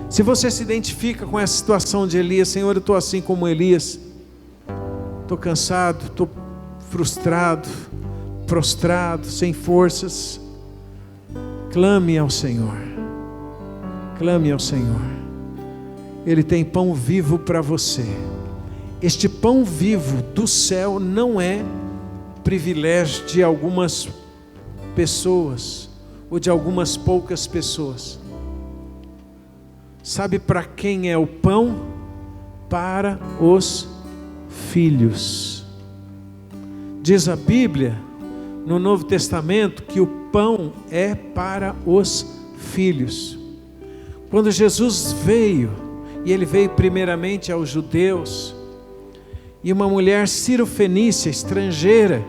Se você se identifica com essa situação de Elias: Senhor, eu estou assim como Elias. Estou cansado, estou frustrado, prostrado, sem forças. Clame ao Senhor. Clame ao Senhor. Ele tem pão vivo para você. Este pão vivo do céu não é privilégio de algumas pessoas ou de algumas poucas pessoas. Sabe para quem é o pão? Para os filhos. Diz a Bíblia no Novo Testamento que o pão é para os filhos. Quando Jesus veio, e Ele veio primeiramente aos judeus, e uma mulher cirofenícia, estrangeira,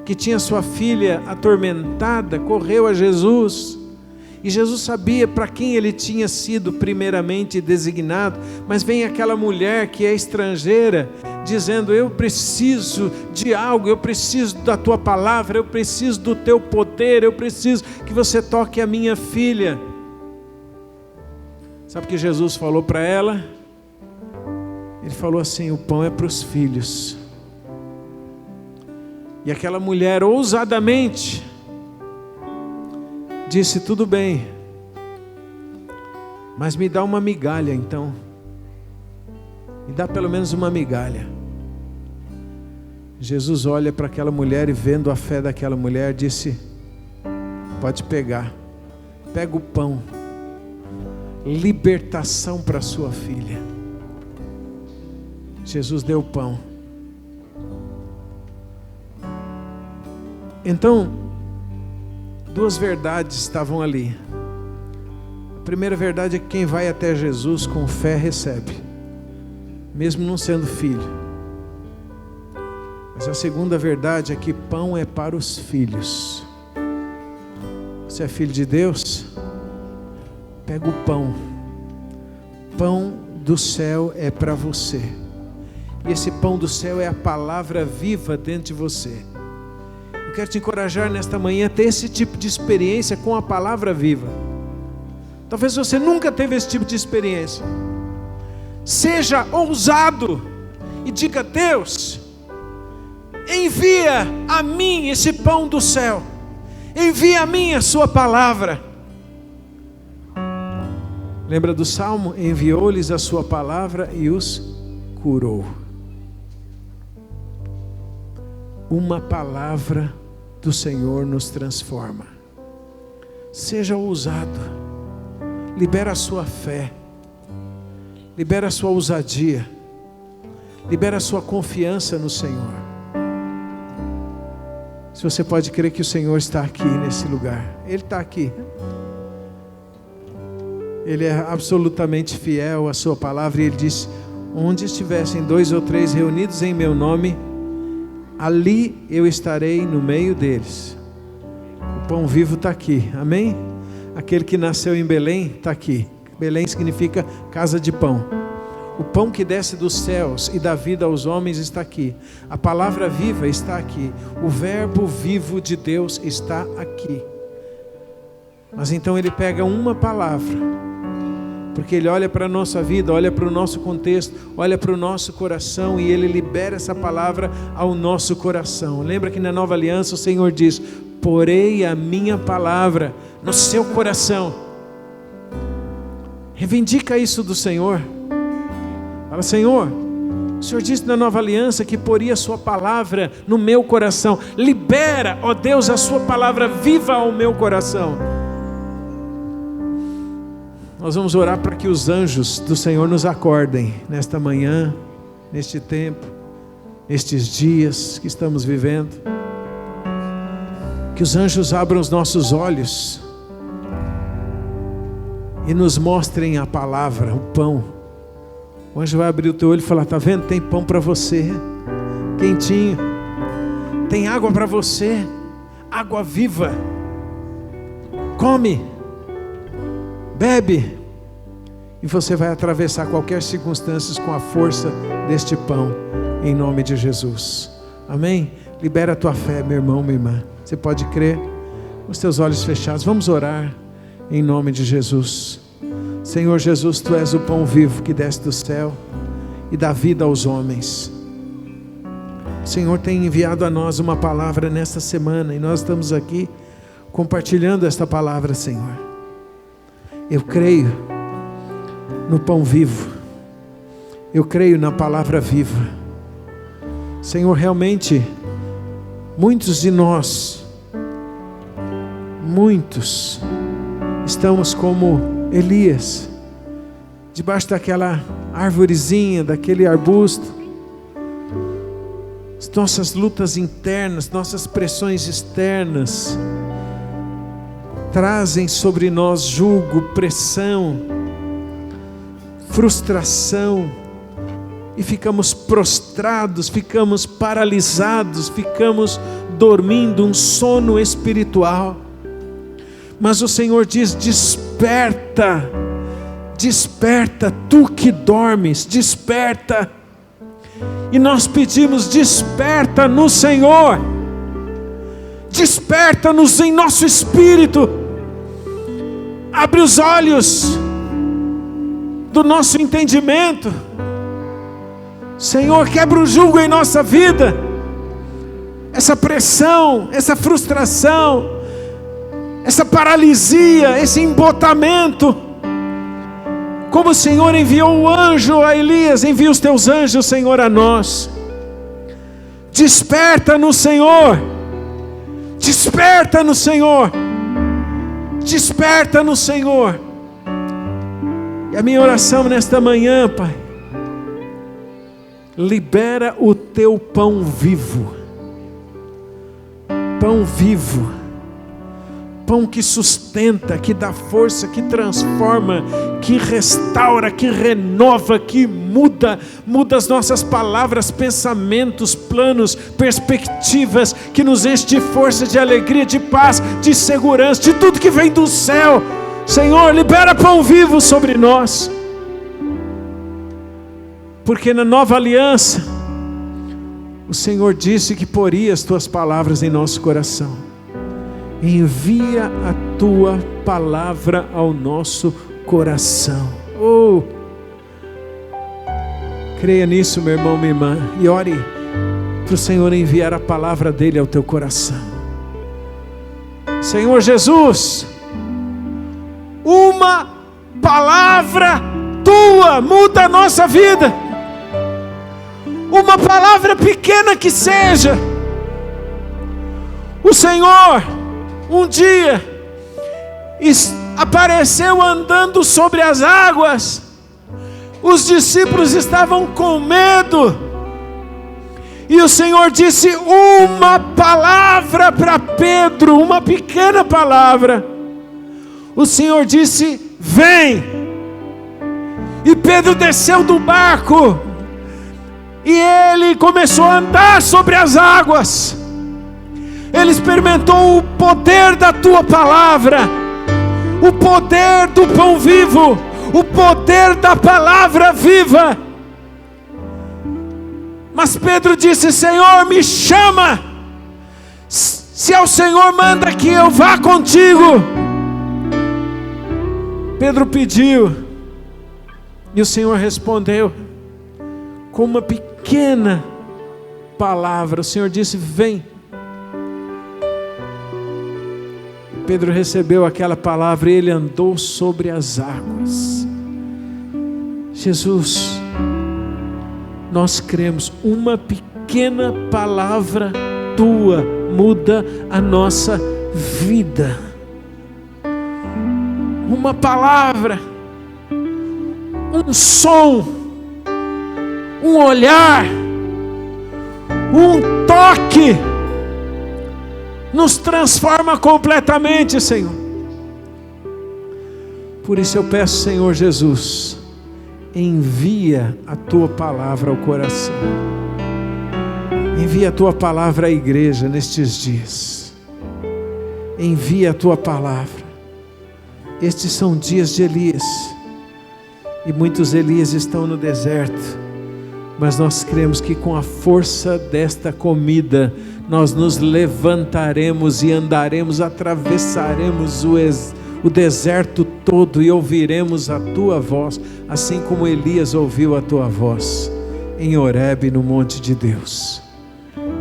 que tinha sua filha atormentada, correu a Jesus, e Jesus sabia para quem ele tinha sido primeiramente designado, mas vem aquela mulher que é estrangeira, dizendo: eu preciso de algo, eu preciso da tua palavra, eu preciso do teu poder, eu preciso que você toque a minha filha. Sabe o que Jesus falou para ela? Ele falou assim: o pão é para os filhos. E aquela mulher ousadamente disse: tudo bem, mas me dá uma migalha então. Me dá pelo menos uma migalha. Jesus olha para aquela mulher e, vendo a fé daquela mulher, disse: pode pegar, pega o pão. Libertação para sua filha. Jesus deu o pão. Então, duas verdades estavam ali. A primeira verdade é que quem vai até Jesus com fé recebe, mesmo não sendo filho. Mas a segunda verdade é que pão é para os filhos. Você é filho de Deus? Pega o pão. Pão do céu é para você. E esse pão do céu é a palavra viva dentro de você. Eu quero te encorajar nesta manhã a ter esse tipo de experiência com a palavra viva. Talvez você nunca teve esse tipo de experiência. Seja ousado e diga: Deus, envia a mim esse pão do céu. Envia a mim a sua palavra. Lembra do Salmo? Enviou-lhes a sua palavra e os curou. Uma palavra do Senhor nos transforma. Seja ousado. Libera a sua fé. Libera a sua ousadia. Libera a sua confiança no Senhor. Se você pode crer que o Senhor está aqui nesse lugar. Ele está aqui. Ele é absolutamente fiel à sua palavra. E Ele disse: onde estivessem 2 ou 3 reunidos em meu nome, ali eu estarei no meio deles. O pão vivo está aqui, amém? Aquele que nasceu em Belém está aqui. Belém significa casa de pão. O pão que desce dos céus e dá vida aos homens está aqui. A palavra viva está aqui. O verbo vivo de Deus está aqui. Mas então ele pega uma palavra, porque ele olha para a nossa vida, olha para o nosso contexto, olha para o nosso coração e ele libera essa palavra ao nosso coração. Lembra que na nova aliança o Senhor diz: porei a minha palavra no seu coração. Reivindica isso do Senhor. Fala: Senhor, o Senhor disse na nova aliança que poria a sua palavra no meu coração. Libera, ó Deus, a sua palavra viva ao meu coração. Nós vamos orar para que os anjos do Senhor nos acordem nesta manhã, neste tempo, nestes dias que estamos vivendo. Que os anjos abram os nossos olhos e nos mostrem a palavra, o pão. O anjo vai abrir o teu olho e falar: está vendo? Tem pão para você, quentinho. Tem água para você, água viva. Come, bebe, e você vai atravessar qualquer circunstância com a força deste pão, em nome de Jesus. Amém? Libera a tua fé, meu irmão, minha irmã. Você pode crer, com os teus olhos fechados. Vamos orar em nome de Jesus. Senhor Jesus, Tu és o pão vivo que desce do céu e dá vida aos homens. O Senhor tem enviado a nós uma palavra nesta semana e nós estamos aqui compartilhando esta palavra, Senhor. Eu creio no pão vivo, eu creio na palavra viva. Senhor, realmente muitos de nós, estamos como Elias, debaixo daquela arvorezinha, daquele arbusto. As nossas lutas internas, nossas pressões externas trazem sobre nós jugo, pressão, frustração, e ficamos prostrados, ficamos paralisados, ficamos dormindo, um sono espiritual. Mas o Senhor diz: desperta, desperta, tu que dormes, desperta. E nós pedimos: desperta no Senhor, desperta-nos em nosso espírito, abre os olhos do nosso entendimento. Senhor, quebra o jugo em nossa vida, essa pressão, essa frustração, essa paralisia, esse embotamento. Como o Senhor enviou o anjo a Elias, envia os teus anjos, Senhor, a nós. Desperta no Senhor, desperta no Senhor, desperta no Senhor. E a minha oração nesta manhã, Pai, libera o teu pão vivo, pão vivo, pão que sustenta, que dá força, que transforma, que restaura, que renova, que muda as nossas palavras, pensamentos, planos, perspectivas, que nos enche de força, de alegria, de paz, de segurança, de tudo que vem do céu. Senhor, libera pão vivo sobre nós, porque na nova aliança o Senhor disse que poria as tuas palavras em nosso coração. Envia a tua palavra ao nosso coração. Oh, creia nisso, meu irmão, minha irmã, e ore para o Senhor enviar a palavra dele ao teu coração. Senhor Jesus, uma palavra tua muda a nossa vida. Uma palavra pequena que seja. O Senhor um dia apareceu andando sobre as águas. Os discípulos estavam com medo, e o Senhor disse uma palavra para Pedro, uma pequena palavra. O Senhor disse: vem. E Pedro desceu do barco e ele começou a andar sobre as águas. Ele experimentou o poder da tua palavra, o poder do pão vivo, o poder da palavra viva. Mas Pedro disse: Senhor, me chama. Se é o Senhor, manda que eu vá contigo. Pedro pediu, e o Senhor respondeu com uma pequena palavra. O Senhor disse: vem. Pedro recebeu aquela palavra e ele andou sobre as águas. Jesus, nós cremos, uma pequena palavra tua muda a nossa vida. Uma palavra, um som, um olhar, um toque, nos transforma completamente, Senhor. Por isso eu peço, Senhor Jesus, envia a tua palavra ao coração. Envia a tua palavra à igreja nestes dias. Envia a tua palavra. Estes são dias de Elias. E muitos Elias estão no deserto. Mas nós cremos que com a força desta comida, nós nos levantaremos e andaremos, atravessaremos o deserto todo e ouviremos a tua voz, assim como Elias ouviu a tua voz em Horebe, no monte de Deus.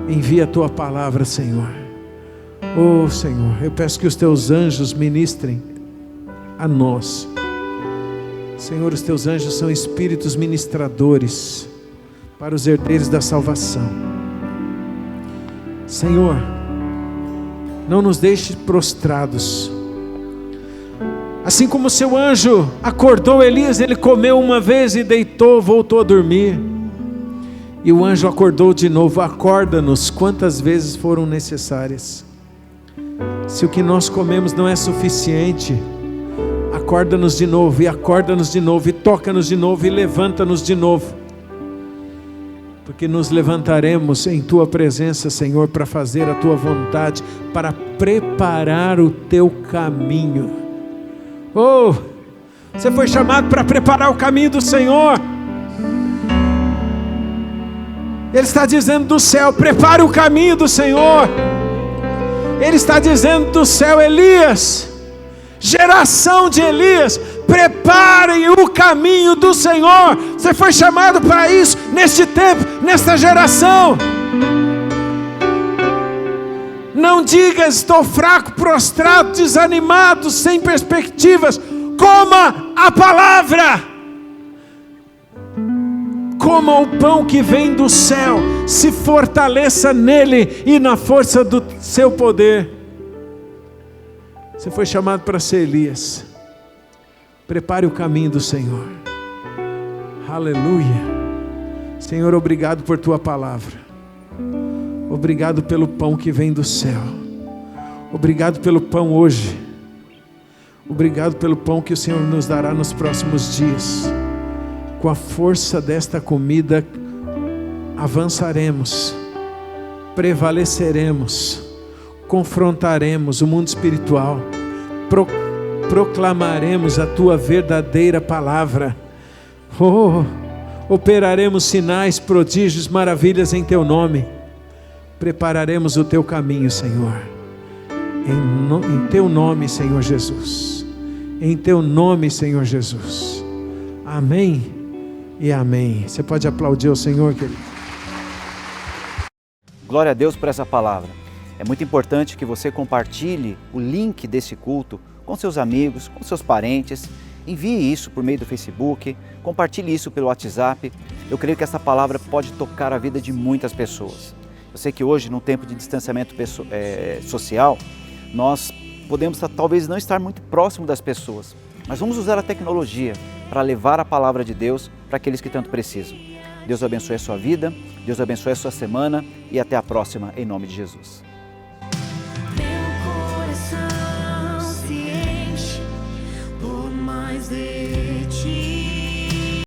Envia a tua palavra, Senhor. Oh, Senhor, eu peço que os teus anjos ministrem a nós. Senhor, os teus anjos são espíritos ministradores para os herdeiros da salvação. Senhor, não nos deixe prostrados. Assim como o seu anjo acordou Elias, ele comeu uma vez e deitou, voltou a dormir. E o anjo acordou de novo. Acorda-nos quantas vezes foram necessárias. Se o que nós comemos não é suficiente, acorda-nos de novo, e acorda-nos de novo, e toca-nos de novo, e levanta-nos de novo. Porque nos levantaremos em tua presença, Senhor, para fazer a tua vontade, para preparar o teu caminho. Oh, você foi chamado para preparar o caminho do Senhor. Ele está dizendo do céu: prepare o caminho do Senhor. Ele está dizendo do céu: Elias, geração de Elias, preparem o caminho do Senhor. Você foi chamado para isso, neste tempo, nesta geração. Não diga: estou fraco, prostrado, desanimado, sem perspectivas. Coma a palavra. Coma o pão que vem do céu, se fortaleça nele e na força do seu poder. Você foi chamado para ser Elias. Prepare o caminho do Senhor. Aleluia. Senhor, obrigado por tua palavra. Obrigado pelo pão que vem do céu. Obrigado pelo pão hoje. Obrigado pelo pão que o Senhor nos dará nos próximos dias. Com a força desta comida, avançaremos, prevaleceremos, confrontaremos o mundo espiritual, proclamaremos a tua verdadeira palavra. Oh, operaremos sinais, prodígios, maravilhas em teu nome. Prepararemos o teu caminho, Senhor. Em teu nome, Senhor Jesus. Em teu nome, Senhor Jesus. Amém e amém. Você pode aplaudir o Senhor, querido. Glória a Deus por essa palavra. É muito importante que você compartilhe o link desse culto com seus amigos, com seus parentes. Envie isso por meio do Facebook, compartilhe isso pelo WhatsApp. Eu creio que essa palavra pode tocar a vida de muitas pessoas. Eu sei que hoje, num tempo de distanciamento social, nós podemos talvez não estar muito próximo das pessoas, mas vamos usar a tecnologia para levar a palavra de Deus para aqueles que tanto precisam. Deus abençoe a sua vida, Deus abençoe a sua semana e até a próxima, em nome de Jesus.